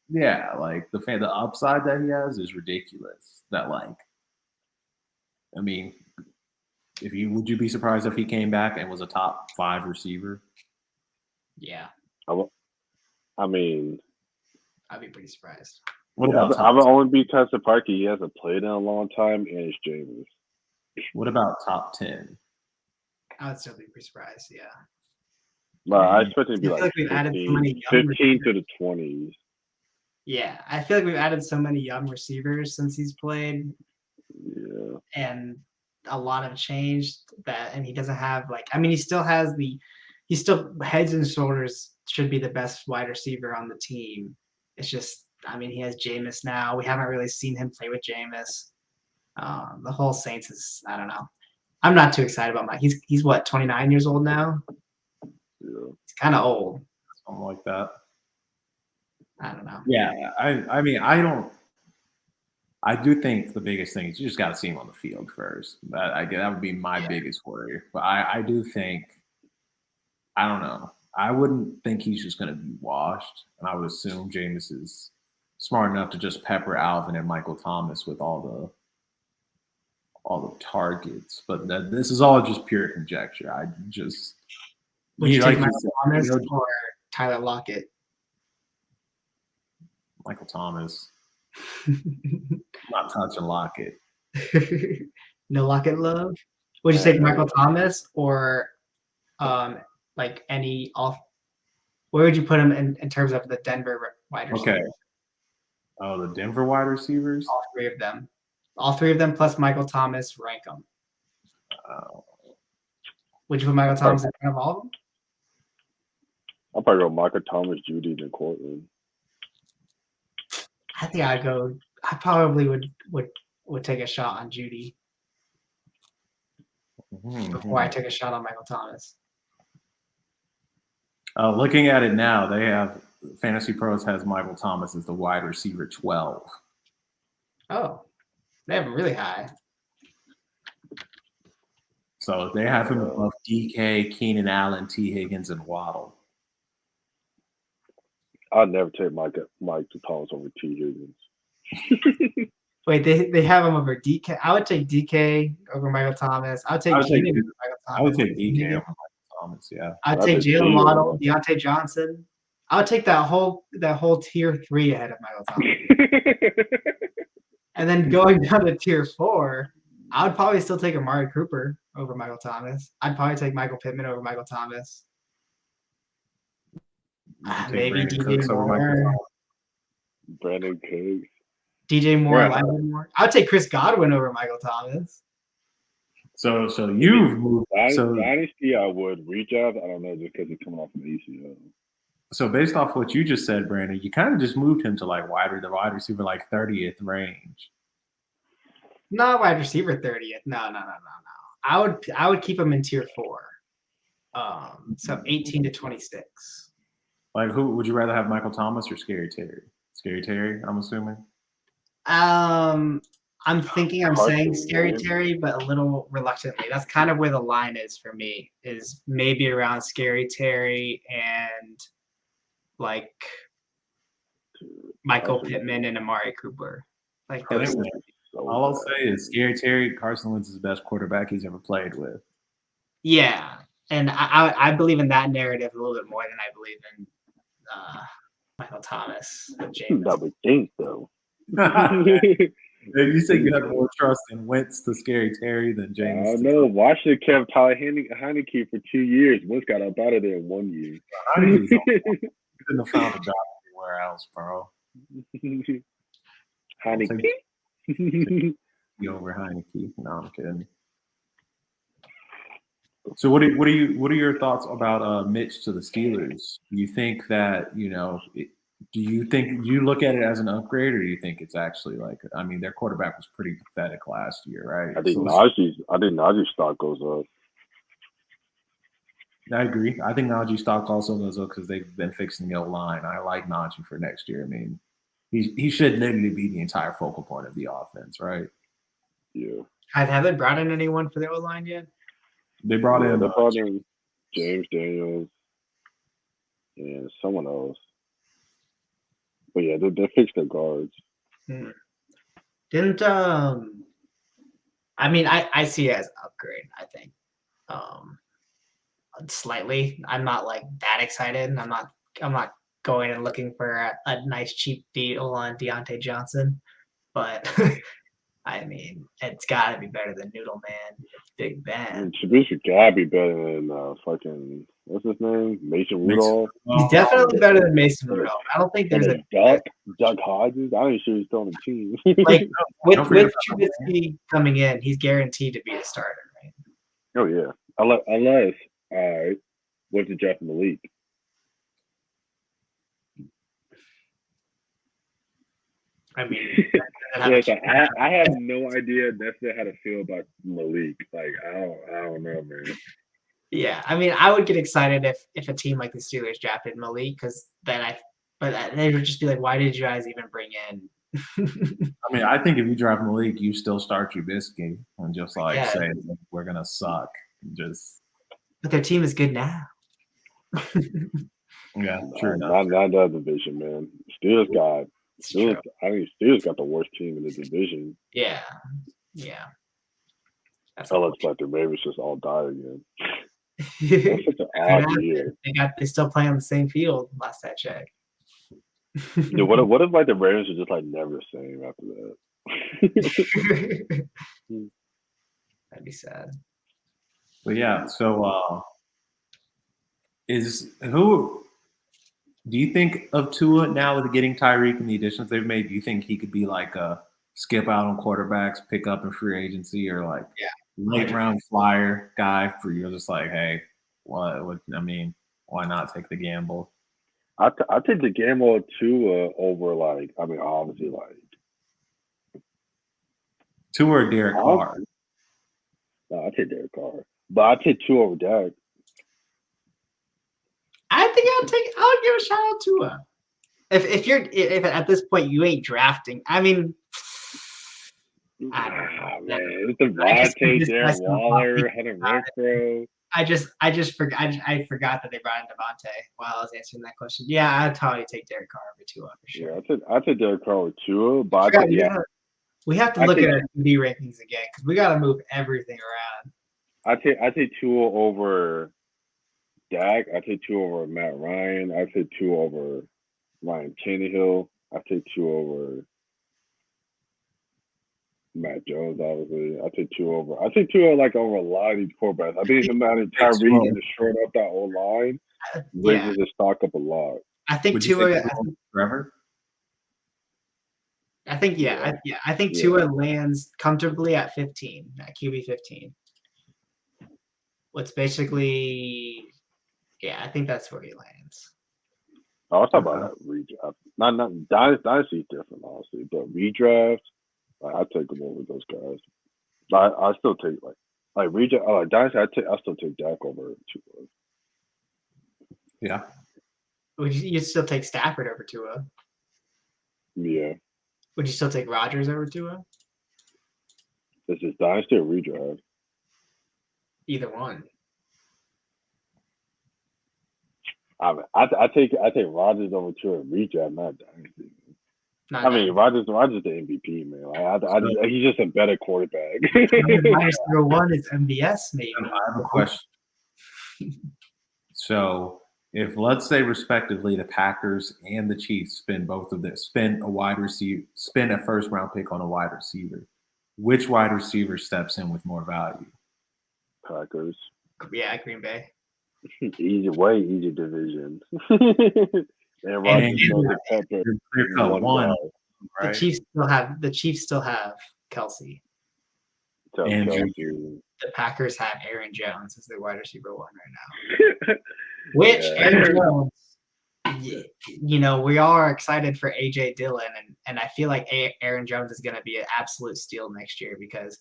Yeah, like the upside that he has is ridiculous. That like, I mean, would you be surprised if he came back and was a top 5 receiver? Yeah, I mean, I'd be pretty surprised. What yeah, about I would only be tested Parker. He hasn't played in a long time, and it's James. What about top 10? I would still be pretty surprised. Yeah. But I expect him to be I feel like like we've added so many 15 to the 20s. Yeah, I feel like we've added so many young receivers since he's played. Yeah. And a lot have changed and he doesn't have he still has he still heads and shoulders should be the best wide receiver on the team. It's just, he has Jameis now. We haven't really seen him play with Jameis. The whole Saints is, I don't know. I'm not too excited about Mike. He's what, 29 years old now? Yeah. He's kind of old. Something like that. I don't know. Yeah, I do think the biggest thing is you just got to see him on the field first. That would be my biggest worry. But I do think, I don't know. I wouldn't think he's just going to be washed. And I would assume Jameis is smart enough to just pepper Alvin and Michael Thomas with all the targets. But this is all just pure conjecture. I just would you take Michael Thomas or Tyler Lockett? Michael Thomas. Not touching Lockett. No Lockett love? Would you take Michael Thomas or any off? Where would you put him in terms of the Denver wide receivers? Okay. Oh, the Denver wide receivers? All three of them. All three of them plus Michael Thomas, rank them. Would you put Michael Thomas in front of all of them? I'll probably go Michael Thomas, Judy, and Cortland. I think I probably would take a shot on Judy before I take a shot on Michael Thomas. Looking at it now, they have Fantasy Pros has Michael Thomas as the wide receiver 12. Oh, they have him really high. So they have him above DK, Keenan Allen, T. Higgins, and Waddle. I'd never take Mike Thomas over T. Higgins. Wait, they have him over DK. I would take DK over Michael Thomas. I would take Keenan over Michael Thomas. I would take DK over Michael Thomas. Yeah. I'd take Jalen Waddle, Deontay Johnson. I would take that whole tier 3 ahead of Michael Thomas. And then going down to tier 4, I would probably still take Amari Cooper over Michael Thomas. I'd probably take Michael Pittman over Michael Thomas. Maybe DJ Moore. Brandon Cooks. DJ Moore, Elijah Moore. I would take Chris Godwin over Michael Thomas. So you've moved. Dynasty, I would. Redraft, I don't know, just because he's coming off an ACL. So based off what you just said, Brandon, you kind of just moved him to like the wide receiver 30th range. Not wide receiver 30th. No. I would keep him in tier 4. So 18 to 26. Like, who would you rather have, Michael Thomas or Scary Terry? Scary Terry, I'm assuming. I'm thinking I'm saying Scary Terry, but a little reluctantly. That's kind of where the line is for me, is maybe around Scary Terry and like Michael Pittman and Amari Cooper. Like those. All I'll say is Scary Terry, Carson Wentz is the best quarterback he's ever played with. Yeah. And I believe in that narrative a little bit more than I believe in Michael Thomas. That would think, though. You say you have more trust in Wentz to Scary Terry than James. I know. Washington kept Tyler Heineke for 2 years. Wentz got up out of there in 1 year. You couldn't have found a job anywhere else, bro. Heineke? You over Heineke? No, I'm kidding. So what are your thoughts about Mitch to the Steelers? Do you think that, do you look at it as an upgrade, or do you think it's actually their quarterback was pretty pathetic last year, right? I think Najee's stock goes up. I agree. I think Najee's stock also goes up because they've been fixing the O-line. I like Najee for next year. I mean, he should literally be the entire focal point of the offense, right? Yeah. Have they brought in anyone for the O-line yet? They brought Yeah, in they brought in James Daniels and someone else. But yeah, they fixed their guards. Didn't I mean I see it as an upgrade, I think. Slightly. I'm not like that excited. I'm not going and looking for a nice cheap deal on Deontay Johnson, but I mean it's got to be better than Noodle Man. It's Big Ben. Trubisky gotta be better than fucking what's his name, Mason Rudolph. He's definitely better than Mason Rudolph. I don't think there's a Duck Hodges. I ain't sure he's still on the team. like with Trubisky coming in, he's guaranteed to be a starter, right? Oh yeah, unless what's the Jeff Malik? I mean, I have no idea necessarily how to feel about Malik. Like I don't know, man. Yeah, I mean, I would get excited if a team like the Steelers drafted Malik, because then but they would just be like, why did you guys even bring in? I mean, I think if you draft Malik, you still start Trubisky and just say we're gonna suck. But their team is good now. Yeah, true. Not that division, man. Steelers got the worst team in the division. Yeah. Unless like the Ravens just all die again. That's such an odd year. They still play on the same field. Last I checked. Dude, what if like the Ravens are just like never the same after that? That'd be sad. But yeah, so who do you think of Tua now with getting Tyreek and the additions they've made? Do you think he could be like a skip out on quarterbacks, pick up in free agency, or like late round flyer guy for you? Just like, hey, what? I mean, why not take the gamble? I take the gamble of Tua over obviously Tua or Derek Carr. No, I take Derek Carr, but I take Tua over Dak. I think I would give a shout out to Tua. If at this point you ain't drafting, I mean, I don't know. Man, it's Devontae, Darren Waller, Hunter Renfrow. I forgot that they brought in Devontae while I was answering that question. Yeah, I'd probably take Derek Carr over Tua for sure. Yeah, I take Derek Carr over Tua, but we have to look at our QB rankings again because we got to move everything around. I take Tua over Dak. I take Tua over Matt Ryan. I take Tua over Ryan Tannehill. I take Tua over Matt Jones, obviously. I take Tua over a lot of these quarterbacks. I think the amount of Tyreek to short up that whole line raises the stock up a lot. I think Tua forever. I think I think Tua lands comfortably at 15, at QB 15. What's basically, I think that's where he lands. I was talking about that redraft. Not Dynasty is different, honestly, but redraft, I take them over those guys. But I still take redraft. Dynasty, I still take Dak over Tua. Yeah. Would you still take Stafford over Tua? Yeah. Would you still take Rodgers over Tua? This is Dynasty or redraft? Either one. I take Rodgers over Tua in redraft, not Dynasty. Rodgers the MVP, man. He's just a better quarterback. Number one is MVS, maybe. I have a question. So, if let's say respectively the Packers and the Chiefs spend a first round pick on a wide receiver, which wide receiver steps in with more value? Packers. Yeah, Green Bay. Way easier division. And Rodgers knows the pepper. One, right? The Chiefs still have Kelsey. And the Packers have Aaron Jones as their wide receiver one right now. Which Aaron Jones, we are excited for AJ Dillon, and I feel like Aaron Jones is going to be an absolute steal next year because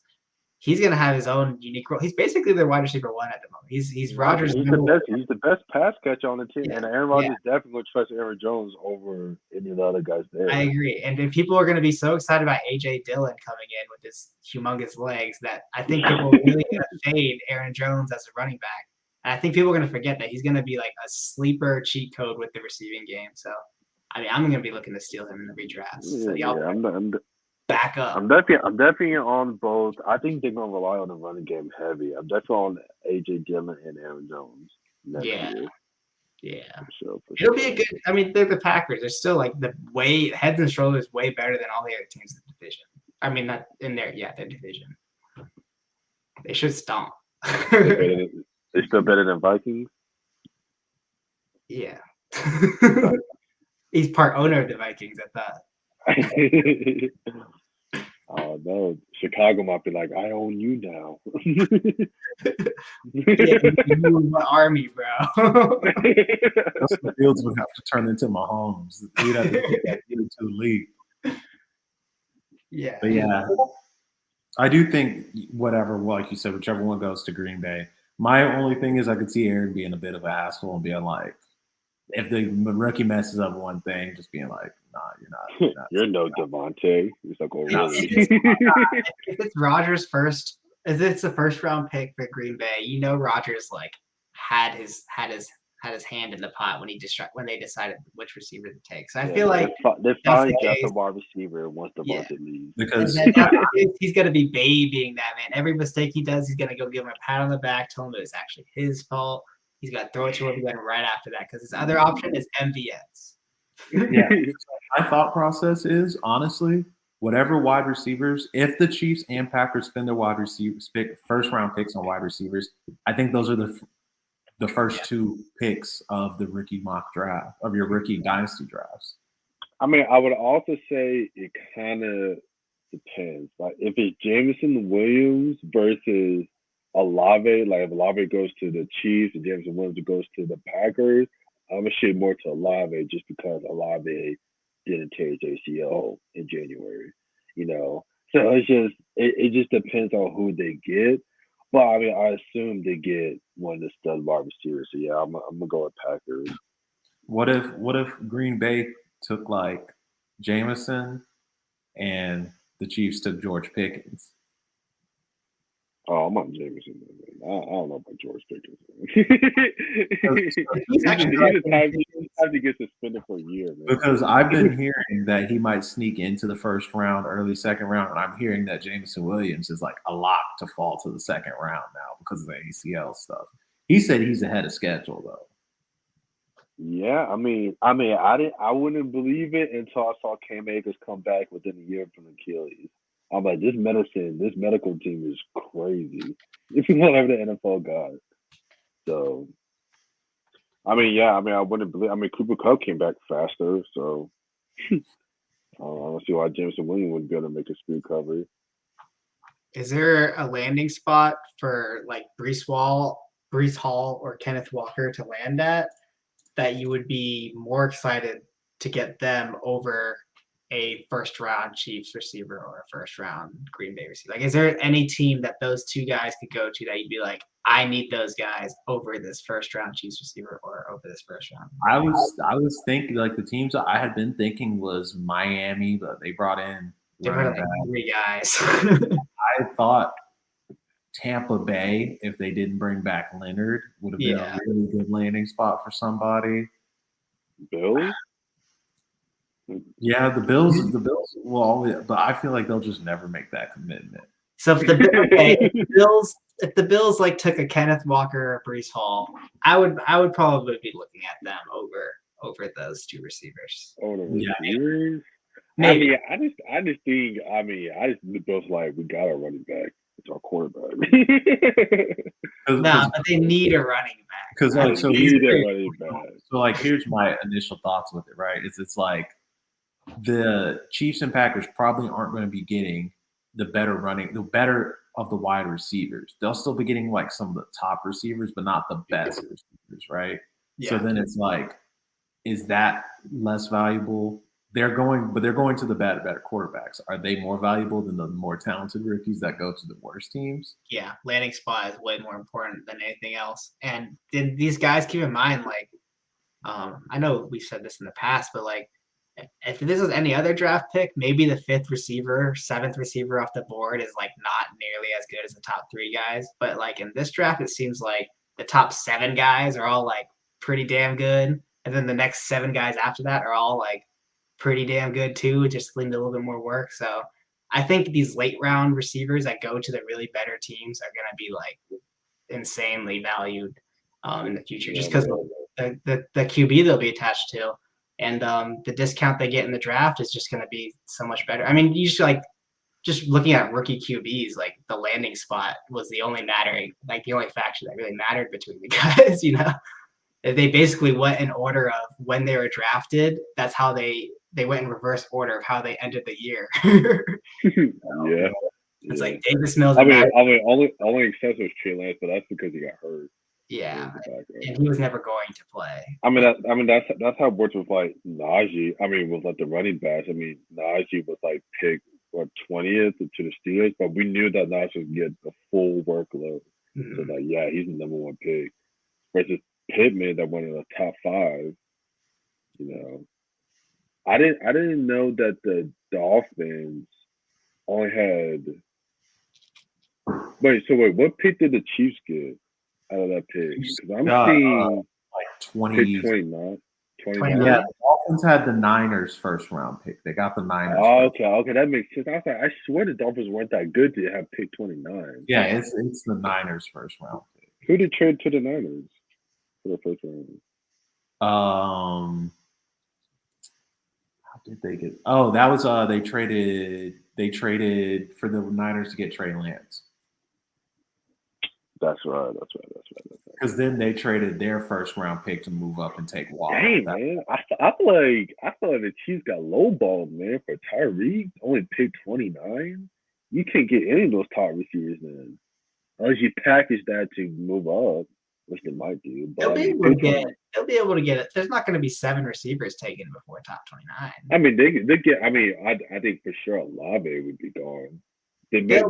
he's going to have his own unique role. He's basically their wide receiver one at the moment. He's Rodgers. He's the best. He's the best pass catcher on the team, Yeah, and Aaron Rodgers definitely would trust Aaron Jones over any of the other guys there. I agree, and then people are going to be so excited about AJ Dillon coming in with his humongous legs that I think people are really going to fade Aaron Jones as a running back. And I think people are going to forget that he's going to be like a sleeper cheat code with the receiving game. So, I mean, I'm going to be looking to steal him in the redrafts. So y'all back up. I'm definitely on both. I think they're gonna rely on the running game heavy. I'm definitely on AJ Dillon and Aaron Jones next year. Yeah. For sure. It'll be a good. I mean, they're the Packers. They're still like heads and shoulders way better than all the other teams in the division. I mean, not in their division. They should stomp. They're still better than Vikings. Yeah. He's part owner of the Vikings, I thought. Oh no, Chicago might be like, I own you now. You my army, bro. Justin Fields would have to turn into Mahomes. He'd have to get that into the league. Yeah. But yeah, I do think whatever, like you said, whichever one goes to Green Bay. My only thing is I could see Aaron being a bit of an asshole and being like, if the rookie messes up one thing, just being like, nah, you're not. You're no Devontae. He's like, oh, really? If it's Rodgers first, if it's the first round pick for Green Bay, you know Rodgers like had his hand in the pot when they decided which receiver to take. So I feel like they finally got the wide receiver once Devontae leaves. Because he's gonna be babying that man. Every mistake he does, he's gonna go give him a pat on the back, tell him it was actually his fault. He's got to throw it to him again right after that because his other option is MVS. Yeah. My thought process is, honestly, whatever wide receivers, if the Chiefs and Packers spend their wide receivers, pick first-round picks on wide receivers, I think those are the first two picks of the rookie mock draft, of your rookie dynasty drafts. I mean, I would also say it kind of depends. Like, if it's Jameson Williams versus Olave, like if Olave goes to the Chiefs and Jameson Williams goes to the Packers, I'm gonna shade more to Olave just because Olave didn't tear his ACL in January, So it just depends on who they get. But I mean, I assume they get one of the stud wide receivers. So yeah, I'm gonna go with Packers. What if Green Bay took like Jameson and the Chiefs took George Pickens? Oh, I'm on Jameson. I don't know about George Pickens. He's time to get suspended for a year, man. Because I've been hearing that he might sneak into the first round, early second round, and I'm hearing that Jameson Williams is like a lock to fall to the second round now because of the ACL stuff. He said he's ahead of schedule though. Yeah, I I wouldn't believe it until I saw Cam Akers come back within a year from Achilles. I'm like, this medical team is crazy. If you want to have the NFL guy. So, I wouldn't believe. Cooper Kupp came back faster, so I don't see why Jameson Williams wouldn't be able to make a speed recovery. Is there a landing spot for like Breece Hall, or Kenneth Walker to land at that you would be more excited to get them over a first-round Chiefs receiver or a first-round Green Bay receiver? Like, is there any team that those two guys could go to that you'd be like, I need those guys over this first-round Chiefs receiver or over this first round? I was thinking like the teams I had been thinking was Miami, but they brought in like 3 guys. I thought Tampa Bay, if they didn't bring back Leonard, would have been a really good landing spot for somebody. Bills? Yeah, the Bills will always, but I feel like they'll just never make that commitment. So if the Bills like took a Kenneth Walker or Breece Hall, I would probably be looking at them over those two receivers. Oh, the receivers? Maybe. I just think the Bills like, we got a running back. It's our quarterback. No, but they need a running back. Because like so here's my initial thoughts with it, right? It's like the Chiefs and Packers probably aren't going to be getting the better of the wide receivers. They'll still be getting like some of the top receivers, but not the best receivers, right? Yeah. So then it's like, is that less valuable they're going to the better quarterbacks. Are they more valuable than the more talented rookies that go to the worst teams? Yeah, landing spot is way more important than anything else. And then these guys keep in mind, like, I know we've said this in the past, but like, if this is any other draft pick, maybe the fifth receiver, seventh receiver off the board is like not nearly as good as the top three guys. But like in this draft, it seems like the top seven guys are all like pretty damn good. And then the next seven guys after that are all like pretty damn good too, just need a little bit more work. So I think these late round receivers that go to the really better teams are going to be like insanely valued in the future, just because the QB they'll be attached to, and the discount they get in the draft is just going to be so much better. I mean, you just like just looking at rookie QBs, like the landing spot was the only factor that really mattered between the guys. They basically went in order of when they were drafted. That's how they went in reverse order of how they ended the year. Yeah. It's like Davis Mills. I mean, only exception was Trey Lance, but that's because he got hurt. Yeah, and he was never going to play. I mean, that's how it works with like Najee. I mean, with like the running backs. I mean, Najee was like picked 20th to the Steelers, but we knew that Najee would get the full workload. Mm-hmm. So like, yeah, he's the number one pick versus Pittman that went in the top 5. I didn't know that the Dolphins only had. Wait, what pick did the Chiefs get out of that pick? Because I'm seeing like 20. 29. Yeah, the Dolphins had the Niners first round pick. They got the Niners. Oh, okay, that makes sense. I was like, I swear the Dolphins weren't that good to have pick 29. Yeah, it's the Niners first round pick. Who did trade to the Niners for the first round? How did they get? Oh, that was they traded for the Niners to get Trey Lance. That's right. Because then they traded their first round pick to move up and take Waddle. Dang, man. I feel like the Chiefs got lowballed, man, for Tyreek. Only picked 29. You can't get any of those top receivers, man. Unless you package that to move up, which they might do. But they'll be able to get it. There's not going to be 7 receivers taken before top 29. I mean, they get. I mean, I think for sure Olave would be gone. They get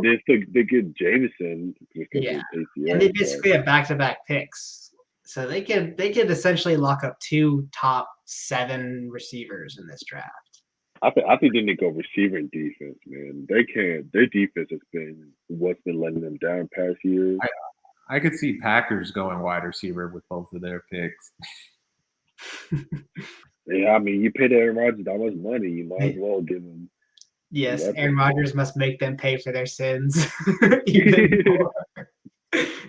Jameson. Yeah, and they basically have back-to-back picks, so they could essentially lock up 2 top 7 receivers in this draft. I think they need to go receiver and defense, man. They can't. Their defense has been what's been letting them down past years. I could see Packers going wide receiver with both of their picks. Yeah, I mean, you paid Aaron Rodgers that much money, you might as well give him. Yes, Aaron Rodgers must make them pay for their sins even more.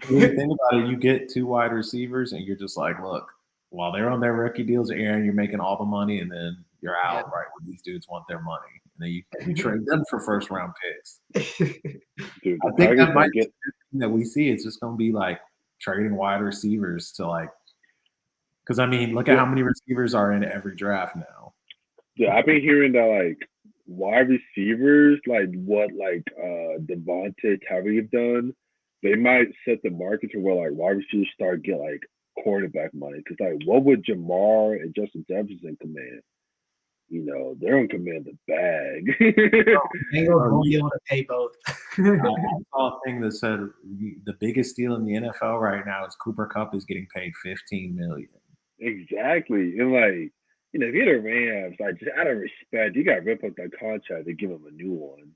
When you think about it, you get 2 wide receivers, and you're just like, look, while they're on their rookie deals, Aaron, you're making all the money, and then you're out right when these dudes want their money. And then you trade them for first round picks. Dude, I think that might be the thing that we see. It's just going to be like trading wide receivers to like, because I mean, look at how many receivers are in every draft now. Yeah, I've been hearing that like wide receivers, like what Devontae, Tyreek have done, they might set the market to where like wide receivers start get like quarterback money. Because like, what would Jamar and Justin Jefferson command? They're on command the bag. Bengals won't be able to pay both. I saw a thing that said the biggest deal in the NFL right now is Cooper Kupp is getting paid $15 million. Exactly, and like. If you're the Rams, like just out of respect, you got to rip up that contract and give him a new one.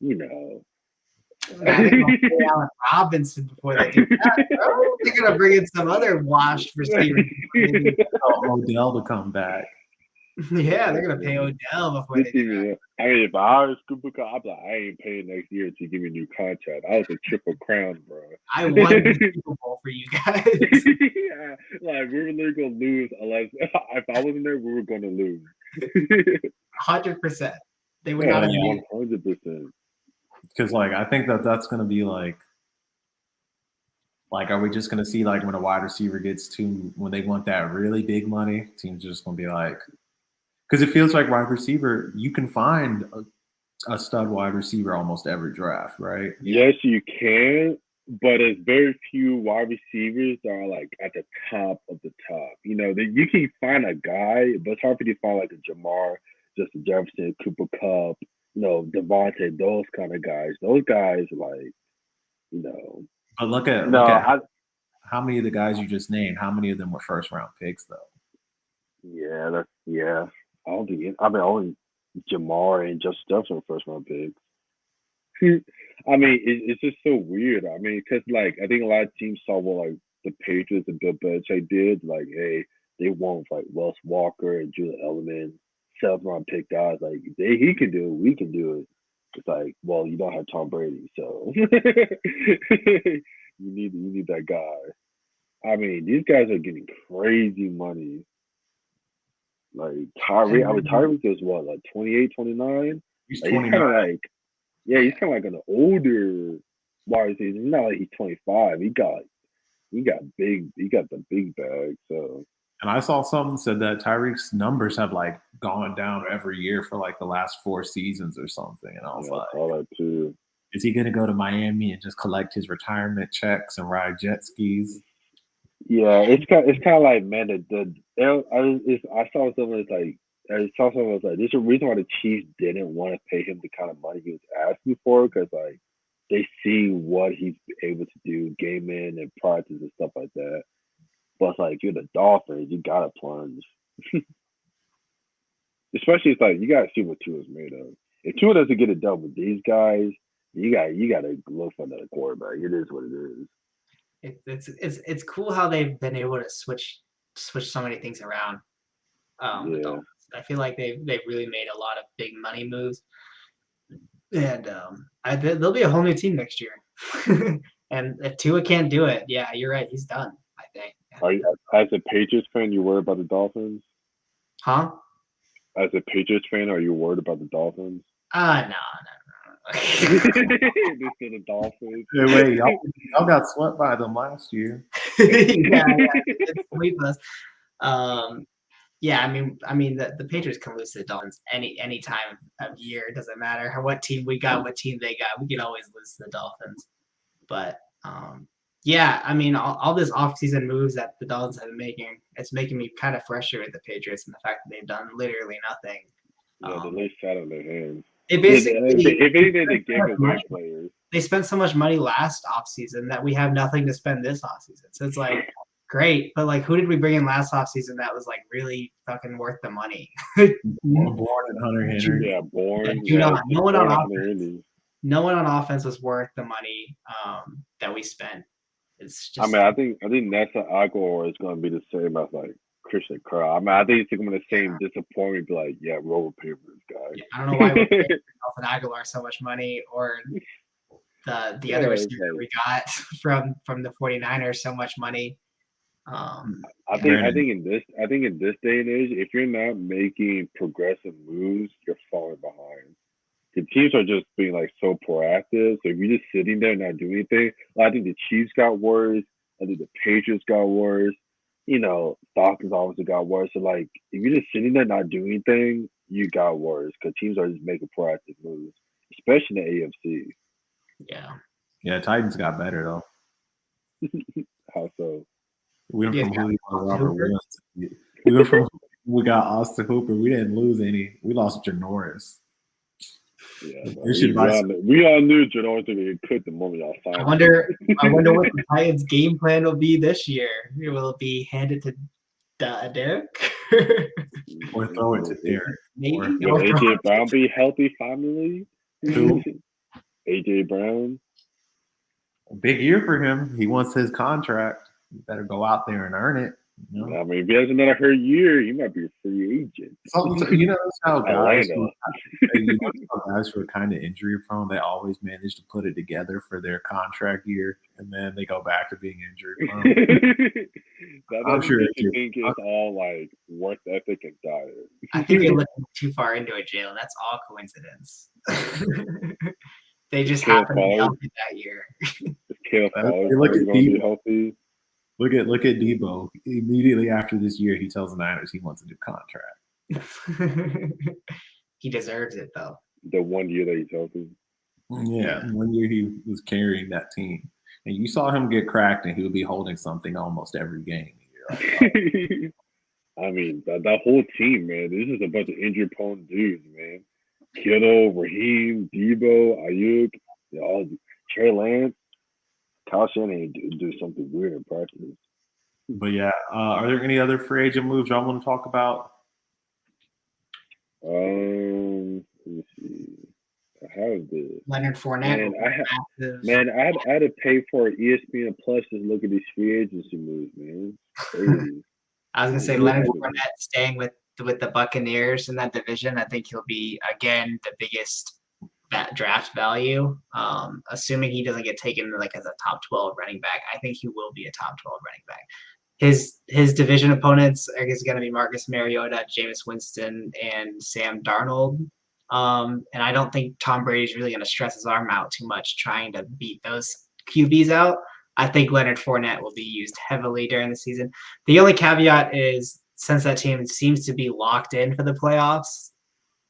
They're gonna pay Allen Robinson before they do that. They're gonna bring in some other washed receiver. Odell to come back. Yeah, they're gonna pay Odell before they do that. I mean, if I was Cooper Kupp, I'd be like, I ain't paying next year to give me a new contract. I was a triple crown, bro. I won the Super Bowl for you guys. Yeah, like we were literally gonna lose unless if I wasn't there, we were gonna lose. 100%. They would not have 100%. Because like I think that's gonna be like are we just gonna see like when a wide receiver gets to when they want that really big money, teams are just gonna be like. Because it feels like wide receiver, you can find a stud wide receiver almost every draft, right? Yes, you can, but there's very few wide receivers that are like at the top of the top. You can find a guy, but it's hard for you to find like a Jamar Justin Jefferson, Cooper Cup, Devontae, those kind of guys. Those guys, like, you know, But look at how many of the guys you just named. How many of them were first round picks though? yeah. I don't think only Jamar and Justin Jefferson were first round picks. I mean, it's just so weird. I mean, because like I think a lot of teams saw what like the Patriots and Bill Belichick did. Like, hey, they won with like Wes Walker and Julian Edelman, 7th-round pick guys. Like, he can do it, we can do it. It's like, well, you don't have Tom Brady, so you need that guy. I mean, these guys are getting crazy money. Like Tyreek is what, like 28, 29? He's Like, he's 29. kind of like, yeah, he's kind of like an older wide receiver. It's not like he's 25. He got the big bag. So, And I saw something said that Tyreek's numbers have like gone down every year for like the last 4 seasons or something. And I was I like, saw that too. is he going to go to Miami and just collect his retirement checks and ride jet skis? Yeah, it's kind of like, man, I saw something that's like there's a reason why the Chiefs didn't want to pay him the kind of money he was asking for, because like they see what he's able to do, game in and practice and stuff like that. But it's like, you're the Dolphins, you gotta plunge. Especially, it's like you gotta see what Tua's made of. If Tua doesn't get it done with these guys, you gotta look for another quarterback. It is what it is. It's cool how they've been able to switch so many things around. The Yeah. Dolphins. I feel like they've really made a lot of big money moves, and there'll be a whole new team next year. And if Tua can't do it, yeah, you're right, he's done. I think. Are you, as a Patriots fan, you worried about the Dolphins? Huh? As a Patriots fan, are you worried about the Dolphins? No. This is the Dolphins. Hey, wait, y'all got swept by them last year. yeah, it's sweep us. Yeah, I mean the Patriots can lose to the Dolphins any time of year. It doesn't matter what team we got, what team they got. We can always lose to the Dolphins. But yeah, I mean all this offseason moves that the Dolphins have been making, it's making me kind of frustrated with the Patriots and the fact that they've done literally nothing. Yeah, they lay fat on their hands. They basically, if anything, they gave away players. They spent so much money last offseason that we have nothing to spend this offseason. So it's like, great, but like, who did we bring in last offseason that was like really fucking worth the money? Bourne and Hunter Henry. Yeah, Bourne. No one on offense. No one on offense was worth the money that we spent. It's just. I think Nessa Aguilar is going to be the same as like Christian Kirk. I mean, I think it's going to be the same disappointment. Be like, yeah, we're overpaid for this guy. Yeah, I don't know why we paid Nelson Aguilar so much money, or the other receiver we got from the 49ers so much money. I think in this day and age, if you're not making progressive moves, you're falling behind. The teams are just being like so proactive. So if you're just sitting there and not doing anything, I think the Chiefs got worse. I think the Patriots got worse. Falcons obviously got worse. So like, if you're just sitting there not doing anything, you got worse, because teams are just making proactive moves, especially in the AFC. Yeah, Titans got better though. How so? We went from Julio to Robert Woods. We got Austin Hooper. We didn't lose any. We lost Janoris. Yeah, we all knew Janoris would get cooked the moment y'all signed. I wonder what the Titans' game plan will be this year. Will it be handed to Derek? Or throw it to Derek? Maybe. Will AJ Brown be healthy finally? Who? AJ Brown. A big year for him. He wants his contract. You better go out there and earn it. I mean, if he has another hurt year, he might be a free agent. That's how guys who are kind of injury prone, they always manage to put it together for their contract year, and then they go back to being injury prone. I'm sure you think it's all like work ethic and diet. I think you're looking too far into it, Jalen. That's all coincidence. They just happen to be healthy that year. Caleb Fowler going to be healthy. Look at Debo. Immediately after this year, he tells the Niners he wants a new contract. He deserves it, though. The 1 year that he's healthy. Yeah, 1 year he was carrying that team. And you saw him get cracked, and he would be holding something almost every game. I mean, that whole team, man. This is a bunch of injury-prone dudes, man. Kittle, Raheem, Debo, Ayuk, all Trey Lance. Kyle Shanahan do something weird in practice. But yeah, are there any other free agent moves y'all want to talk about? Let me see. I have the Leonard Fournette. I had to pay for ESPN Plus to look at these free agency moves, man. Crazy. I was gonna say Leonard Fournette staying with the Buccaneers in that division. I think he'll be again the biggest draft value. Assuming he doesn't get taken like as a top 12 running back, I think he will be a top 12 running back. His division opponents are going to be Marcus Mariota, Jameis Winston, and Sam Darnold. And I don't think Tom Brady's really going to stress his arm out too much trying to beat those QBs out. I think Leonard Fournette will be used heavily during the season. The only caveat is since that team seems to be locked in for the playoffs,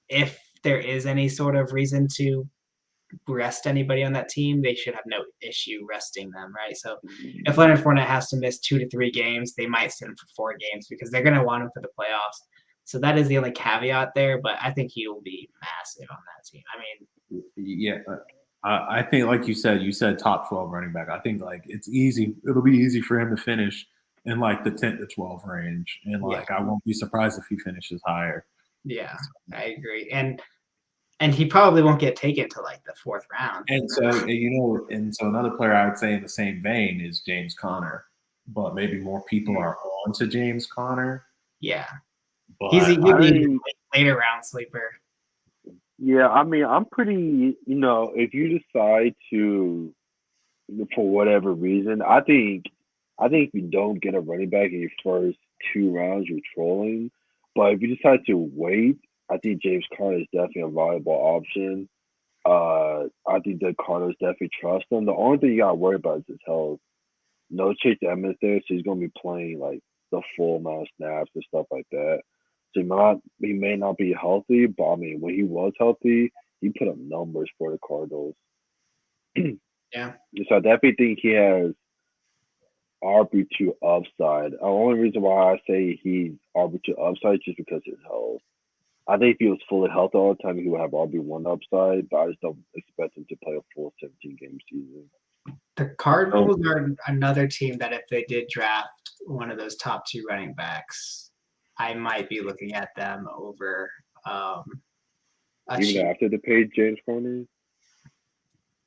if there is any sort of reason to rest anybody on that team, they should have no issue resting them, right? So if Leonard Fournette has to miss 2 to 3 games, they might sit him for 4 games because they're going to want him for the playoffs. So that is the only caveat there, but I think he will be massive on that team. I mean, yeah, I think like you said top 12 running back. I think like it's easy. It'll be easy for him to finish in like the 10 to 12 range, and like I won't be surprised if he finishes higher. Yeah, I agree, and he probably won't get taken to like the 4th round. And so another player I would say in the same vein is James Conner, but maybe more people are on to James Conner. Yeah, but he'll be a later round sleeper. Yeah, I mean, I'm pretty. If you decide to, for whatever reason, I think if you don't get a running back in your first 2 rounds, you're trolling. But if you decide to wait, I think James Conner is definitely a viable option. I think that Conner's definitely trust him. The only thing you gotta worry about is his health. No Chase Edmonds there, so he's gonna be playing like the full amount of snaps and stuff like that. So he may not be healthy, but I mean when he was healthy, he put up numbers for the Cardinals. Yeah. So I definitely think he has RB2 upside. The only reason why I say he's RB2 upside is just because of his health. I think if he was fully healthy all the time, he would have RB1 upside, but I just don't expect him to play a full 17-game season. The Cardinals are another team that if they did draft one of those top 2 running backs, I might be looking at them over even after they paid James Conner?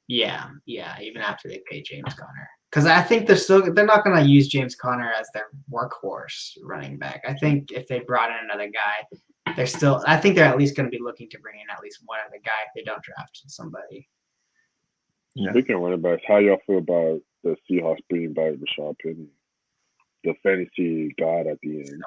Yeah, even after they paid James Conner. Because I think they're not going to use James Conner as their workhorse running back. I think if they brought in another guy, I think they're at least going to be looking to bring in at least one other guy if they don't draft somebody. Yeah. Speaking of running backs, how y'all feel about the Seahawks bringing back Rashad Penny, the fantasy god at the end?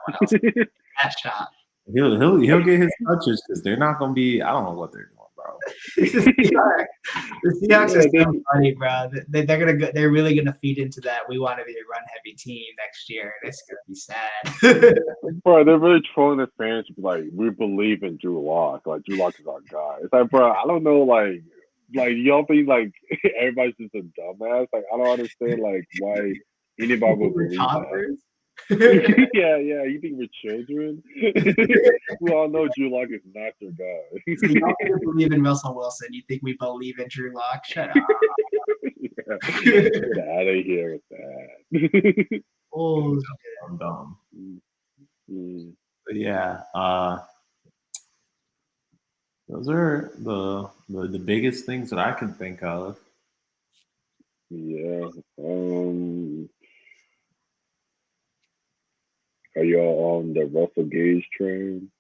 That shot. He'll get his touches because they're not going to be. I don't know what they're doing, bro. The Seahawks are so funny, bro. They're really gonna feed into that. We want to be a run heavy team next year, and it's gonna be sad. Bro, they're really trolling the fans to be like, we believe in Drew Lock. Like Drew Lock is our guy. It's like, bro, I don't know, like y'all think like everybody's just a dumbass. Like I don't understand like why anybody would believe that. yeah, you think we're children? We all know Drew Lock is not your guy. So you don't believe in Russell Wilson. You think we believe in Drew Lock? Shut up. Get out of here with that. Oh, I'm dumb. But yeah, those are the biggest things that I can think of. Yeah. Are y'all on the Russell Gage train?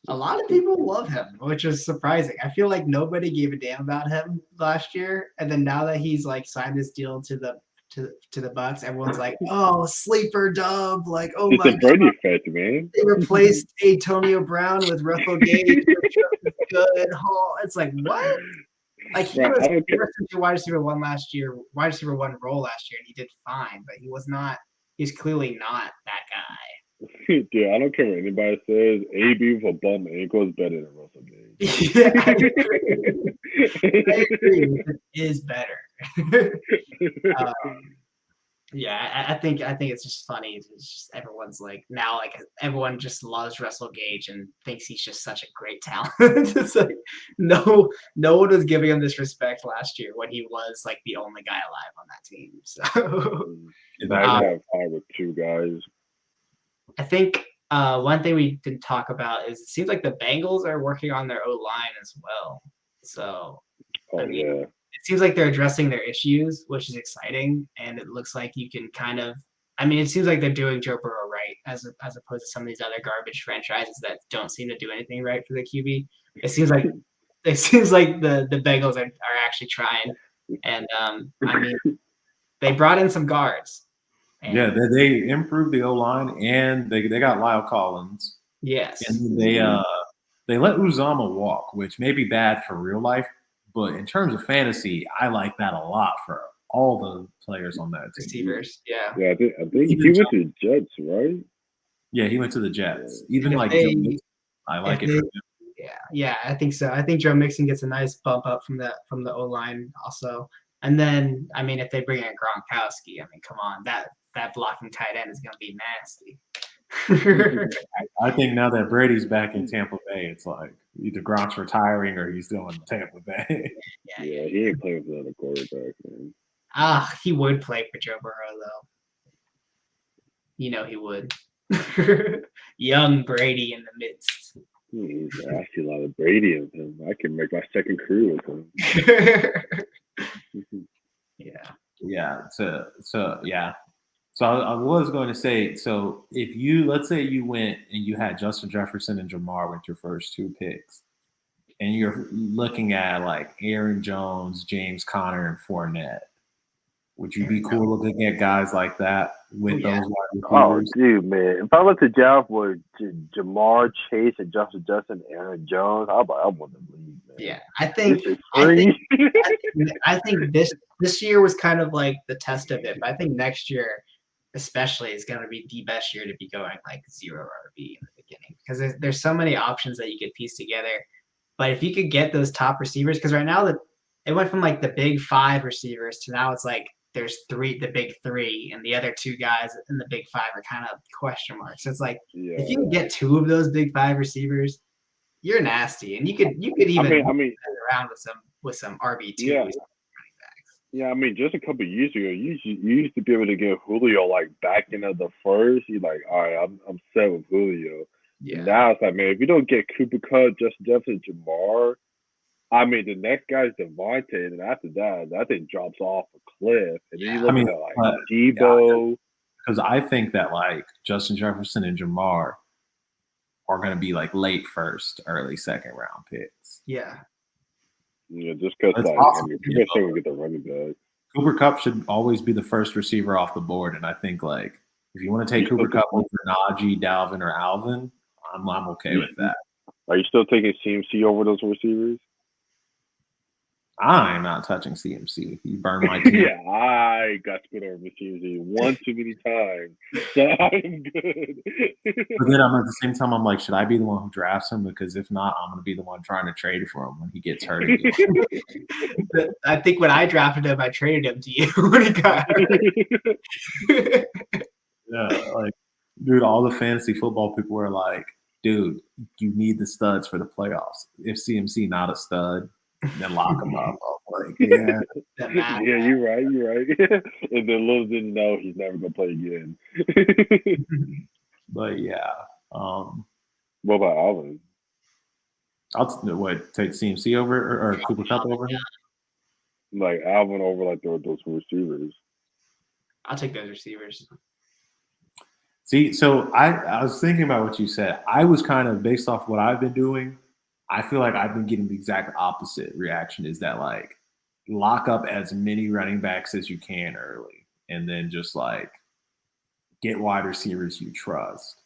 A lot of people love him, which is surprising. I feel like nobody gave a damn about him last year, and then now that he's like signed this deal to the Bucks, everyone's like, "Oh, sleeper dub!" Like, "Oh it's my a Brady effect, man." They replaced Antonio Brown with Russell Gage. Good. It's like what? Like he was such a wide receiver 1 last year, wide receiver 1 role last year, and he did fine, but he was not. He's clearly not that guy. Dude, I don't care what anybody says. AB with a bum ankle is better than Russell Gage. Yeah, I agree. I agree. It is better. Yeah, I think it's just funny. It's just everyone's like now like everyone just loves Russell Gage and thinks he's just such a great talent. It's like no one was giving him this respect last year when he was like the only guy alive on that team. So Nice um, to have fun with two guys. I think one thing we didn't talk about is it seems like the Bengals are working on their O line as well. So I Oh mean, yeah. it seems like they're addressing their issues, which is exciting, and it looks like you can kind of. I mean, it seems like they're doing Joe Burrow right, as opposed to some of these other garbage franchises that don't seem to do anything right for the QB. It seems like the Bengals are actually trying, and I mean, they brought in some guards, Yeah, and they improved the O line and they got Lyle Collins. yes, And they let Uzama walk, which may be bad for real life, but in terms of fantasy, I like that a lot for all the players on that team. receivers, yeah. Yeah, I think he Even went to the Jets, right? yeah, he went to the Jets. Even And like Joe Mixon, I if like it they for him. yeah, I think so. I think Joe Mixon gets a nice bump up from the O line also. And then I mean, if they bring in Gronkowski, I mean, come on, that blocking tight end is gonna be nasty. I think now that Brady's back in Tampa Bay, it's like either Gronk's retiring or he's still in Tampa Bay. Yeah. Yeah, he ain't playing with another quarterback, man. Ah, he would play for Joe Burrow though. You know he would. Young Brady in the midst. I see a lot of Brady in him. I can make my second career with him. Yeah. Yeah. So yeah. So I was going to say, so if you let's say you went and you had Justin Jefferson and Jamar with your first two picks, and you're looking at like Aaron Jones, James Conner, and Fournette, would you be cool looking at guys like that with Yeah. those wide Oh, receivers? dude, man. If I went to draft with Jamar Chase and Justin, Aaron Jones, I want to leave, man. Yeah. This is free. I think this year was kind of like the test of it, but I think next year especially is going to be the best year to be going like zero RB in the beginning because there's so many options that you could piece together. But if you could get those top receivers, because right now it went from like the big five receivers to now it's like there's the big three, and the other two guys in the big five are kind of question marks. So it's like if you Yeah. can get two of those big five receivers, you're nasty, and you could even I mean, around with some RB yeah. twos. Yeah, I mean, just a couple of years ago, you used to be able to get Julio like back into the first. You're like, all right, I'm set with Julio. Yeah. Now it's like, man, if you don't get Cooper Kupp, Justin Jefferson, Jamar, I mean, the next guy's Devontae, and after that thing drops off a cliff. And then you look at like Debo. Because I think that like Justin Jefferson and Jamar are going to be like late first, early second round picks. Yeah. Yeah, just because That's like awesome. I mean, people are saying we get the running back. Cooper Kupp should always be the first receiver off the board, and I think like if you want to take You Cooper still Kupp over Najee, Dalvin, or Alvin, I'm okay with that. Are you still taking CMC over those receivers? I'm not touching CMC. He burned my team. Yeah, I got screwed over with CMC one too many times, so I'm good. But then I'm at the same time, I'm like, should I be the one who drafts him? Because if not, I'm going to be the one trying to trade for him when he gets hurt again. I think when I drafted him, I traded him to you when he got hurt. Yeah, like, dude, all the fantasy football people were like, dude, you need the studs for the playoffs. If CMC not a stud, then lock him up. I'm like, yeah. Yeah, you're right. And then little didn't know he's never gonna play again. But yeah. What about Alvin? I'll take CMC over or Cooper Kupp over him? Like Alvin over like those receivers. I'll take those receivers. See, so I was thinking about what you said. I was kind of based off what I've been doing. I feel like I've been getting the exact opposite reaction is that like lock up as many running backs as you can early and then just like get wide receivers you trust.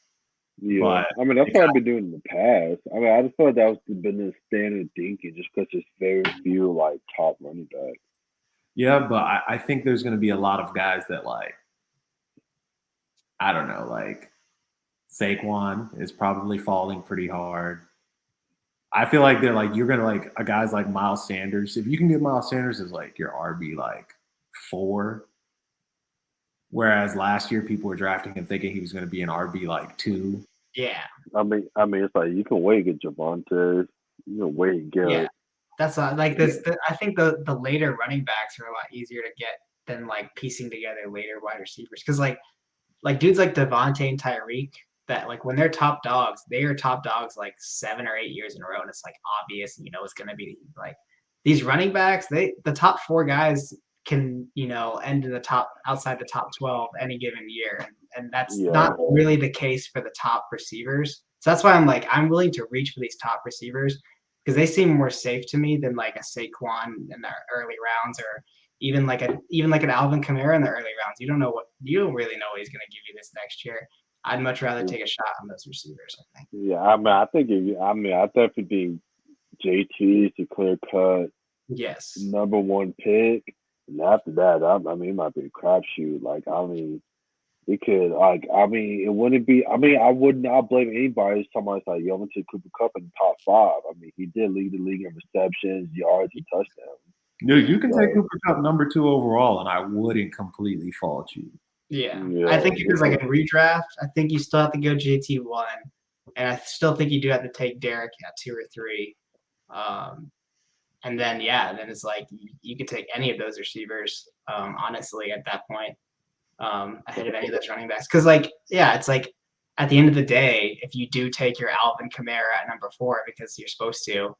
Yeah, But I mean that's what I've been doing in the past. I mean I just feel like that was been the standard thinking just because there's very few like top running backs. yeah, but I think there's going to be a lot of guys that like I don't know, like Saquon is probably falling pretty hard. I feel like they're like you're gonna like a guys like Miles Sanders. If you can get Miles Sanders as like your RB like 4, Whereas last year, people were drafting him thinking he was going to be an RB like 2. Yeah. It's like you can wait and get Javante, you can wait and Yeah. get. That's like this. I think the later running backs are a lot easier to get than like piecing together later wide receivers. Because like dudes like Devontae and Tyreek, that like when they're top dogs, they are top dogs like 7 or 8 years in a row, and it's like obvious, it's going to be like these running backs. The top 4 guys can end in the top outside the top 12 any given year, and that's not really the case for the top receivers. So that's why I'm willing to reach for these top receivers because they seem more safe to me than like a Saquon in the early rounds or even like an Alvin Kamara in the early rounds. You don't really know what he's going to give you this next year. I'd much rather take a shot on those receivers, I think. Yeah, I definitely think JT is the clear cut number 1 pick, and after that, it might be a crapshoot. It could it wouldn't be. I would not blame anybody if somebody's like, "Yo, I'm gonna take Cooper Kupp in the top 5." He did lead the league in receptions, yards, and touchdowns. Dude, you can take Cooper Kupp number 2 overall, and I wouldn't completely fault you. Yeah. I think because like in redraft, I think you still have to go JT 1, and I still think you do have to take Derek at 2 or 3. And then then it's like you could take any of those receivers, honestly, at that point, ahead of any of those running backs. Because it's like at the end of the day, if you do take your Alvin Kamara at number 4 because you're supposed to,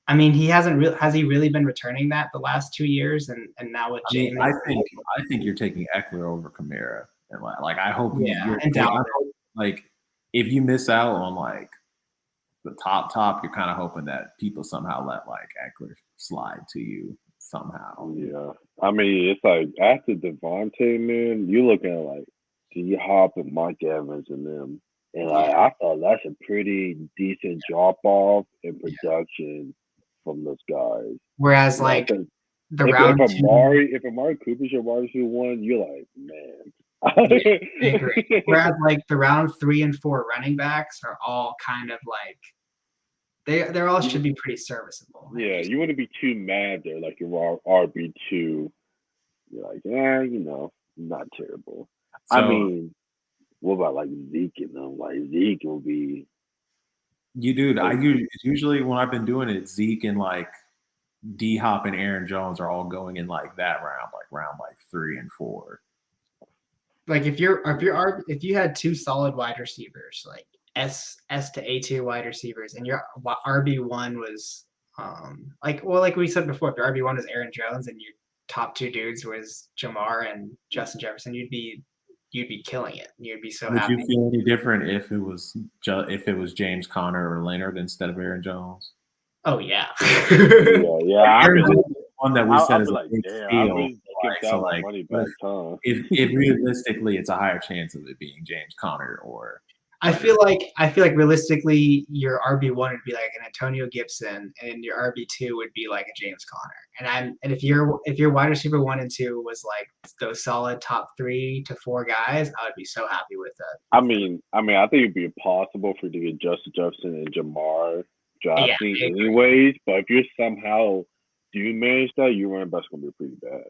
has he really been returning that the last 2 years? And now with James, I think you're taking Eckler over Kamara, and I hope if you miss out on the top, you're kind of hoping that people somehow let Eckler slide to you somehow. Yeah, it's like after Devontae, man, you're looking at D-Hop and Mike Evans and them, and I thought that's a pretty decent drop off in production from those guys. Whereas the round if Amari Cooper's your wide receiver 1, you're like, man. I agree. Whereas the round 3 and 4 running backs are all kind of they're all should be pretty serviceable. Yeah, you wouldn't be too mad there. Your RB2, you're like, not terrible. So, what about Zeke and them? Zeke will be. Usually when I've been doing it, Zeke and D-Hop and Aaron Jones are all going in that round, round 3 and 4. If you had 2 solid wide receivers, S to A2 wide receivers, and your RB1 was like we said before, if your RB1 was Aaron Jones and your top 2 dudes was Jamar and Justin Jefferson, you'd be killing it. You'd be so happy. Would you feel any different if it was James Conner or Leonard instead of Aaron Jones? Oh yeah. yeah. One that we said is a big steal. If realistically, it's a higher chance of it being James Conner or. I feel like realistically, your RB1 would be like an Antonio Gibson, and your RB2 would be like a James Conner. And if your wide receiver 1 and 2 was those solid top 3 to 4 guys, I would be so happy with that. I think it'd be impossible for you to get Justin Jefferson and Jamar drafting anyways. But if you somehow do manage that, your running back's gonna be pretty bad.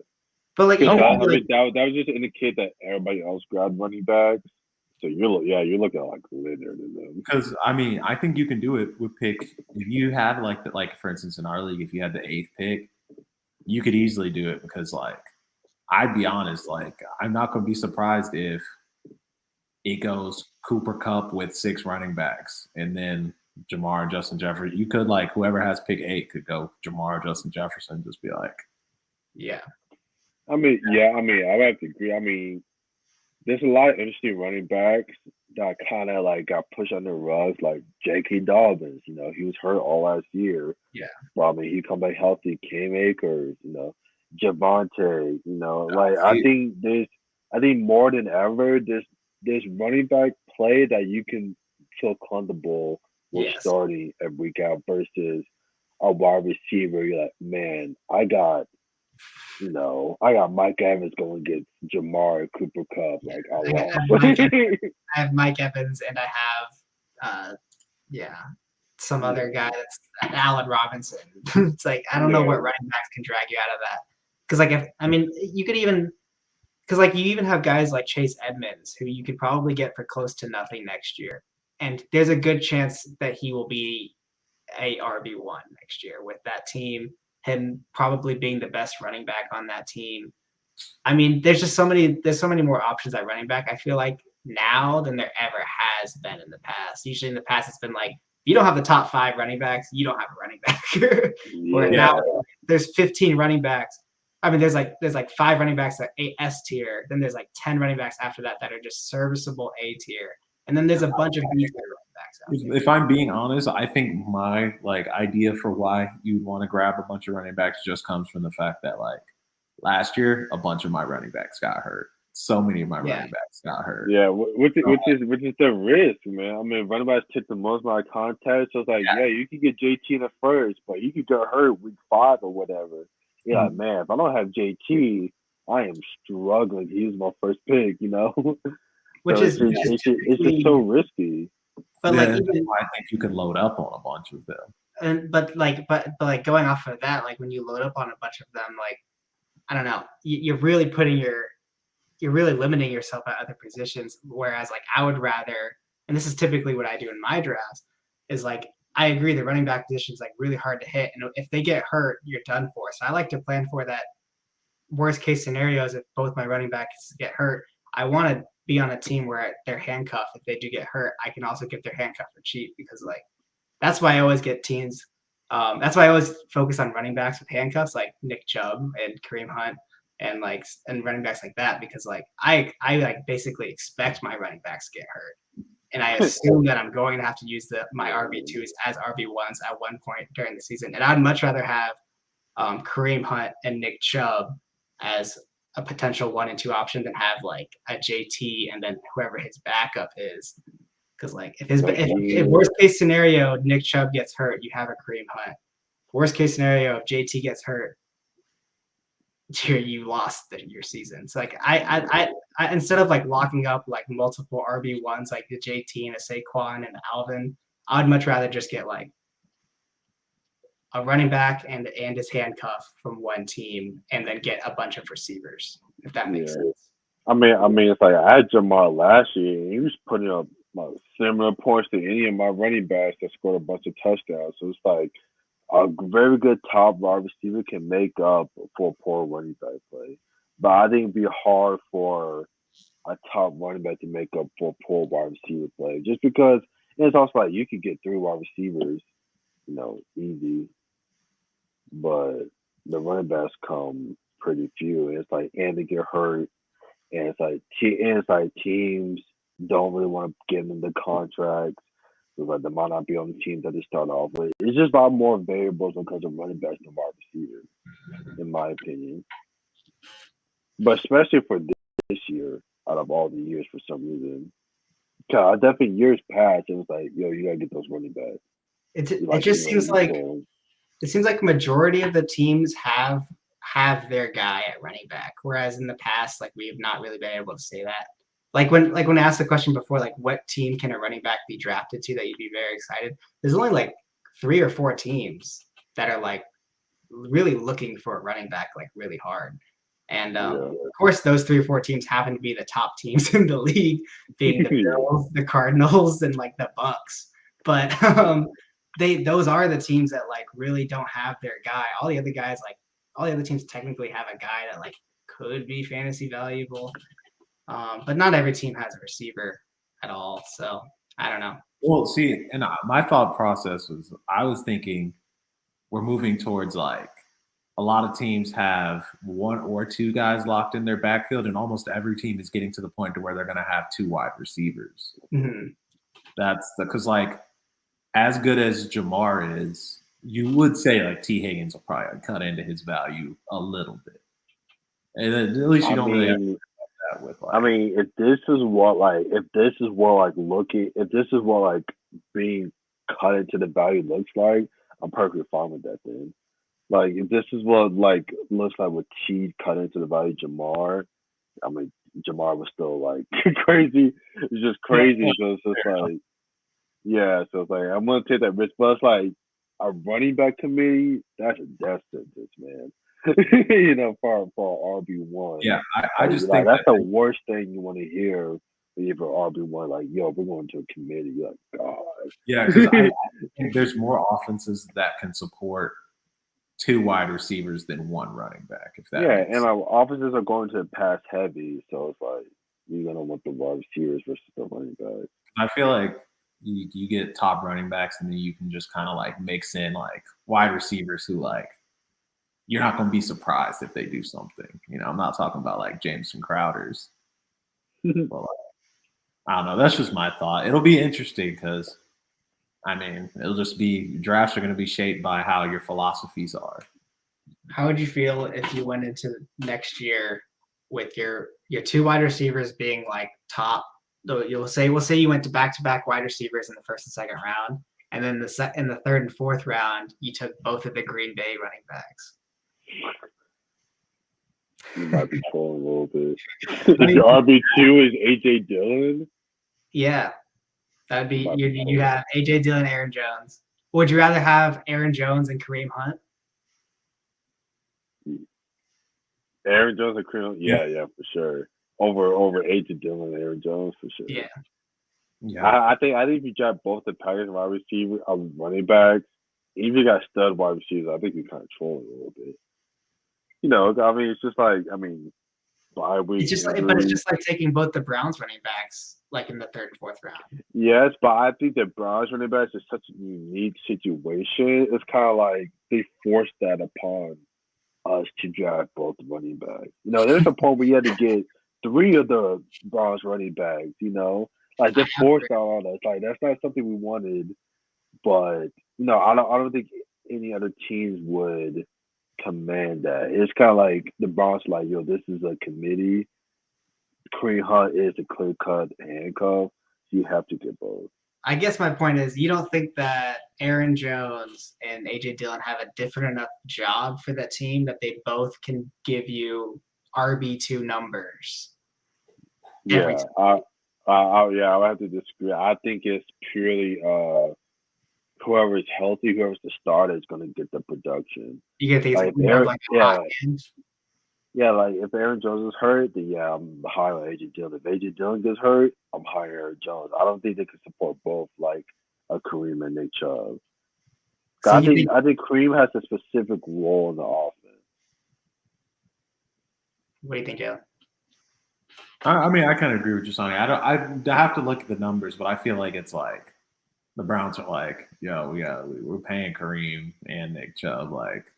But that would just indicate that everybody else grabbed running backs. So you're looking at Leonard and them. Because I think you can do it with pick. If you had for instance in our league, if you had the 8th pick, you could easily do it because I'd be honest, I'm not going to be surprised if it goes Cooper Kupp with 6 running backs and then Jamar and Justin Jefferson. You could whoever has pick 8 could go Jamar, Justin Jefferson, just be yeah. I would have to agree. There's a lot of interesting running backs that kind of got pushed under the rug, like J.K. Dobbins. He was hurt all last year. Yeah. But he come back healthy. Cam Akers, Javonte. I think more than ever, there's running back play that you can feel comfortable with starting every week out versus a wide receiver. You're like, man, I got Mike Evans going to get Jamar and Cooper Kupp. I have Mike Evans and I have, some other guy that's Allen Robinson. It's I don't know what running backs can drag you out of that. Because you could even, because like you even have guys like Chase Edmonds who you could probably get for close to nothing next year, and there's a good chance that he will be a RB1 next year with that team. Him probably being the best running back on that team. I mean, there's so many more options at running back, I feel like, now than there ever has been in the past. Usually in the past, it's been like, if you don't have the top 5 running backs, you don't have a running back. Where Yeah. now there's 15 running backs. I mean, there's like 5 running backs at S tier. Then there's like 10 running backs after that that are just serviceable A tier. And then there's a bunch of B tier running backs out there. If I'm being honest, I think my like idea for why you'd want to grab a bunch of running backs just comes from the fact that like last year a bunch of my running backs got hurt. So many of my Yeah. running backs got hurt. Yeah, which is the risk, man. I mean, running backs took the most amount of contact, so it's like, yeah, you could get JT in the first, but you could get hurt week 5 or whatever. Yeah, like, man, if I don't have JT, I am struggling to use my first pick, you know. Which so is it's just so risky. But Yeah, like, that's even, why I think you can load up on a bunch of them. and but like going off of that, like when you load up on a bunch of them, like I don't know, you're really you're really limiting yourself at other positions. Whereas like I would rather, and this is typically what I do in my drafts, is like I agree the running back position is like really hard to hit, and if they get hurt, you're done for. So I like to plan for that worst case scenarios. If both my running backs get hurt, I want to be on a team where they're handcuffed. If they do get hurt, I can also get their handcuff for cheap, because like that's why I always get teams. That's why I always focus on running backs with handcuffs, like Nick Chubb and Kareem Hunt, and running backs like that, because like I like basically expect my running backs to get hurt, and I assume that I'm going to have to use my RB2s as RB1s at one point during the season, and I'd much rather have Kareem Hunt and Nick Chubb as a potential 1 and 2 option than have like a JT and then whoever his backup is. Because like if worst case scenario Nick Chubb gets hurt, you have a Kareem Hunt. Worst case scenario, if JT gets hurt, you lost your season. So like I instead of like locking up like multiple RB1s like the JT and a Saquon and the Alvin, I'd much rather just get like a running back and his handcuff from one team, and then get a bunch of receivers, if that makes sense. I mean, it's like I had Jamal last year, and he was putting up similar points to any of my running backs that scored a bunch of touchdowns. So it's like a very good top wide receiver can make up for poor running back play, but I think it'd be hard for a top running back to make up for poor wide receiver play, just because it's also like you could get 3 wide receivers, you know, easy, but the running backs come pretty few. And it's like, and they get hurt, and it's like teams don't really want to give them the contracts. So like they might not be on the teams that they start off with. It's just a lot more variables because of running backs than wide receivers, in my opinion. But especially for this year, out of all the years, for some reason, I definitely years past, it was like, yo, you gotta get those running backs. It just seems like majority of the teams have their guy at running back, whereas in the past, like we have not really been able to say that. Like when I asked the question before, like what team can a running back be drafted to that you'd be very excited? There's only like 3 or 4 teams that are like really looking for a running back like really hard. And of course, those 3 or 4 teams happen to be the top teams in the league, being the Bills, the Cardinals, and like the Bucks. But those are the teams that like really don't have their guy. All the other guys, like all the other teams, technically have a guy that like could be fantasy valuable, but not every team has a receiver at all. So I don't know. Well, see, and my thought process was, I was thinking we're moving towards like a lot of teams have 1 or 2 guys locked in their backfield, and almost every team is getting to the point to where they're going to have 2 wide receivers. Mm-hmm. That's because like as good as Jamar is, you would say like T. Higgins will probably cut into his value a little bit, and at least you don't really have to do that with. Like, I mean, if this is what being cut into the value looks like, I'm perfectly fine with that then. Like if this is what like looks like with T cut into the value Jamar, I mean Jamar was still like crazy. It's just crazy. So it's just like, yeah. So it's like I'm gonna take that risk, but it's like a running back to me, that's a death sentence, man. for RB1. Yeah, I just Like think that's that the worst thing you want to hear when you have an RB1. Like, yo, we're going to a committee. You're like, yeah, because I God. think there's more offenses that can support 2 wide receivers than 1 running back, if that Yeah, makes and sense. our offenses are going to pass heavy, so it's like you're gonna want the wide receivers versus the running back. I feel like you get top running backs, and then you can just kind of like mix in like wide receivers who like you're not going to be surprised if they do something. I'm not talking about like Jameson Crowder's, but like, I don't know. That's just my thought. It'll be interesting because I mean, it'll just be drafts are going to be shaped by how your philosophies are. How would you feel if you went into next year with your 2 wide receivers being like top? We'll say you went to back wide receivers in the first and second round, and then in the third and fourth round you took both of the Green Bay running backs. You might be trolling a little bit. I mean, Your RB2 is AJ Dillon. yeah, that'd be Might be you trolling. have AJ Dillon, Aaron Jones. Would you rather have Aaron Jones and Kareem Hunt? Aaron Jones and Chris, yeah, for sure. Over AJ Dillon and Aaron Jones for sure. Yeah. Yeah. I think if you draft both the Packers wide receiver, running backs, even if you got stud wide receivers, I think you're kind of trolling a little bit. I mean, it's just like bye week But it's injuries. just like taking both the Browns running backs like in the third and fourth round. Yes, but I think the Browns running backs is such a unique situation. It's kind of like they forced that upon us to draft both running backs. There's a point where you had to get 3 of the Browns running backs. Like they forced that on us. Like that's not something we wanted. But I don't think any other teams would command that. It's kind of like the Browns, like, yo, this is a committee. Kareem Hunt is a clear cut handcuff. You have to get both. I guess my point is you don't think that Aaron Jones and AJ Dillon have a different enough job for that team that they both can give you RB2 numbers. Yeah, I would have to disagree. I think it's purely whoever is healthy, whoever's the starter is going to get the production. You get these Like, like if Aaron Jones is hurt, then yeah, I'm high on AJ Dillon. If AJ Dillon gets hurt, I'm high on Aaron Jones. I don't think they can support both like a Kareem and Nick Chubb. So I think Kareem has a specific role in the offense. What do you think, Jalen? I mean, I kind of agree with you, Sonny. I have to look at the numbers, but I feel like it's like the Browns are like, yo, we're paying Kareem and Nick Chubb, like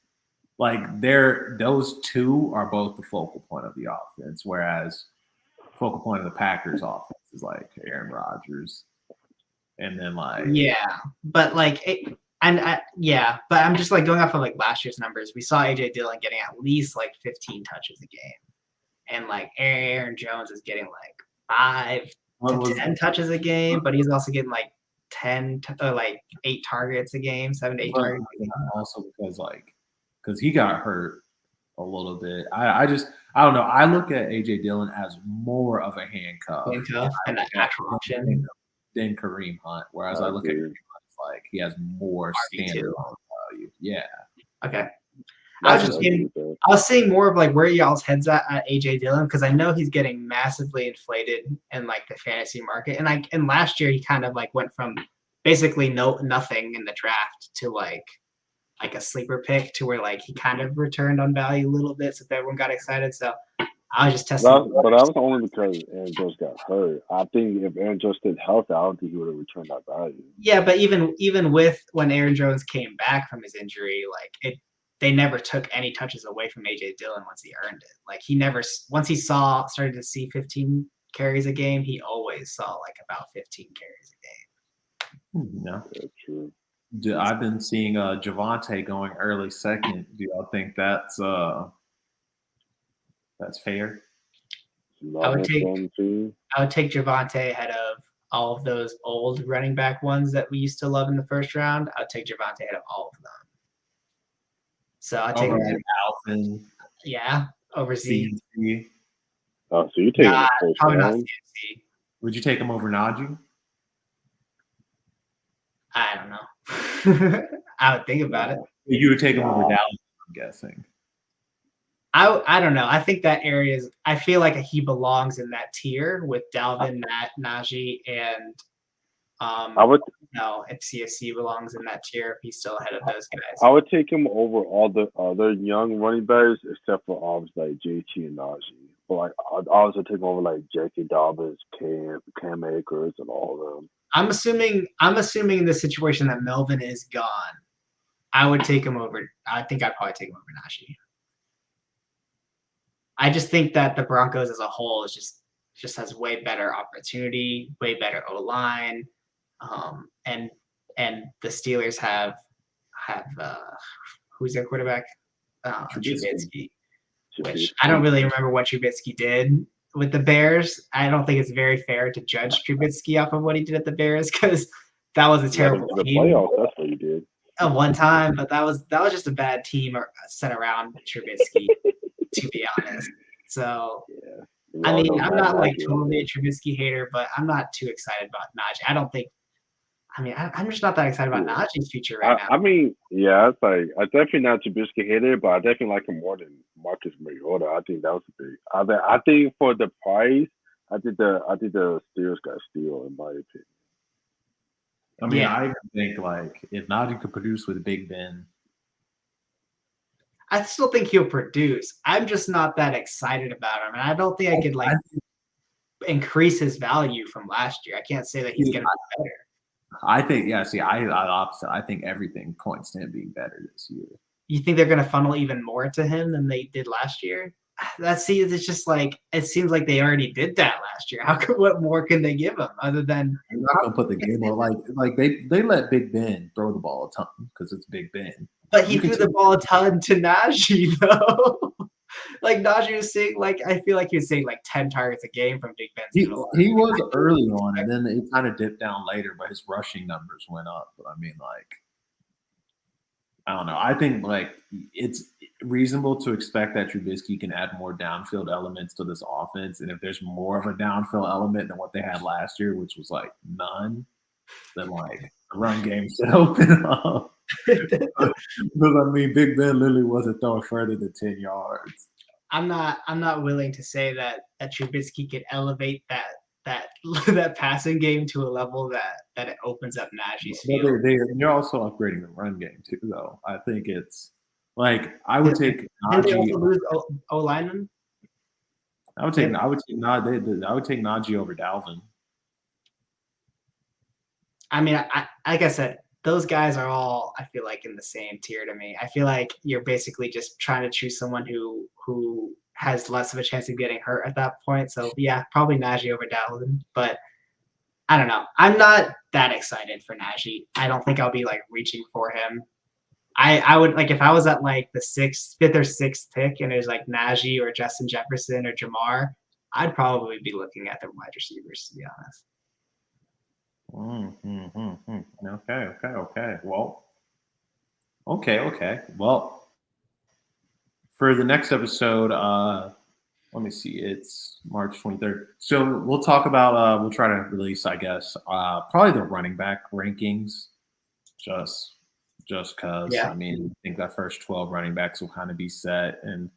those 2 are both the focal point of the offense, whereas focal point of the Packers offense is like Aaron Rodgers, and then like but I'm just like going off of like last year's numbers. We saw AJ Dillon getting at least like 15 touches a game, and like Aaron Jones is getting like 5 to 10 touches a game, but he's also getting like 8 targets a game, 7 to 8 targets a game. Also because he got hurt a little bit. I don't know. I look at AJ Dillon as more of a handcuff and an actual option than Kareem Hunt, whereas I look at Kareem Hunt as like he has more standard value. Yeah. Okay. I was seeing more of like where y'all's heads at AJ Dillon, because I know he's getting massively inflated in like the fantasy market, and last year he kind of like went from basically nothing in the draft to like a sleeper pick to where like he kind of returned on value a little bit, so everyone got excited. So I was just testing. But that was only because Aaron Jones got hurt. I think if Aaron Jones stayed healthy, I don't think he would have returned that value. Yeah, but even with when Aaron Jones came back from his injury, like they never took any touches away from AJ Dillon once he earned it. Like he never, once he started to see 15 carries a game, he always saw like about 15 carries a game. No, that's true. I've been seeing Javonte going early second. Do y'all think that's fair? I would take Javonte ahead of all of those old running back ones that we used to love in the first round. I'd take Javonte ahead of all of them. So I take Alvin. Yeah, over Z. Oh, so you take him first probably round? Not CMC. Would you take him over Najee? I don't know. I would think about it. You would take him over Dallas, I'm guessing. I don't know. I think that area is. I feel like he belongs in that tier with Dalvin, Matt, Najee, and I would no, if CSC belongs in that tier, he's still ahead of those guys. I would take him over all the other young running backs except for obviously like JT and Najee. But like I'd also take him over like J.K. Dobbins, Cam Akers, and all of them. I'm assuming in this situation that Melvin is gone. I would take him over. I think I'd probably take him over Najee. I just think that the Broncos as a whole is just has way better opportunity, way better O line, and the Steelers have who's their quarterback? Trubisky. Which I don't really remember what Trubisky did with the Bears. I don't think it's very fair to judge Trubisky off of what he did at the Bears because that was a terrible team. Playoffs, that's what he did. At one time, but that was just a bad team set around Trubisky, to be honest. So, yeah. I mean, I'm not like totally a Trubisky hater, but I'm not too excited about Najee. I don't think. I mean, I'm just not that excited about Najee's future right now. I mean, yeah, it's like I definitely not Trubisky hater, but I definitely like him more than Marcus Mariota. I think that was a big. I think for the price, I think the Steelers got steal in my opinion. I mean, I even think like if Najee could produce with Big Ben, I still think he'll produce. I'm just not that excited about him, and I don't think I could like increase his value from last year. I can't say that he's going to be better. I think, yeah. See, I opposite. I think everything points to him being better this year. You think they're going to funnel even more to him than they did last year? It's just like it seems like they already did that last year. What more can they give him other than? They're not going to put the game on like they let Big Ben throw the ball a ton because it's Big Ben. But he threw the ball a ton to Najee though. Like Najee was seeing, I feel like he was seeing 10 targets a game from Big Ben. He was early on, and then it kind of dipped down later, but his rushing numbers went up. But I mean, I don't know. I think it's reasonable to expect that Trubisky can add more downfield elements to this offense, and if there's more of a downfield element than what they had last year, which was none, then the run game should open up. Because I mean, Big Ben literally wasn't throwing further than 10 yards. I'm not willing to say that Trubisky could elevate that passing game to a level that it opens up Najee's field. They're also upgrading the run game too, though. I think it's I would take Najee. Did they also lose O-lineman? I would take Najee over Dalvin. I mean, like I said, those guys are all, I feel like, in the same tier to me. I feel like you're basically just trying to choose someone who has less of a chance of getting hurt at that point. So, yeah, probably Najee over Dalvin. But I don't know. I'm not that excited for Najee. I don't think I'll be, reaching for him. I would, if I was at, the fifth or sixth pick and there's, Najee or Justin Jefferson or Jamar, I'd probably be looking at the wide receivers, to be honest. Okay. Well, Well, for the next episode, let me see. It's March 23rd. So we'll talk about. We'll try to release, I guess, probably the running back rankings. Just because. Yeah. I mean, I think that first 12 running backs will kind of be set, and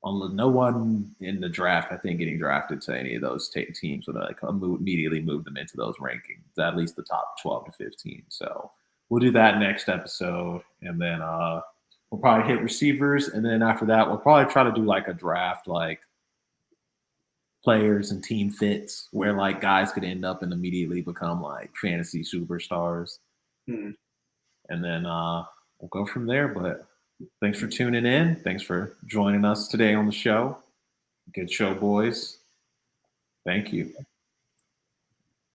no one in the draft, I think, getting drafted to any of those teams would immediately move them into those rankings, at least the top 12 to 15. So we'll do that next episode, and then we'll probably hit receivers, and then after that, we'll probably try to do a draft, players and team fits, where guys could end up and immediately become fantasy superstars, and then we'll go from there. But thanks for tuning in. Thanks for joining us today on the show. Good show, boys. Thank you.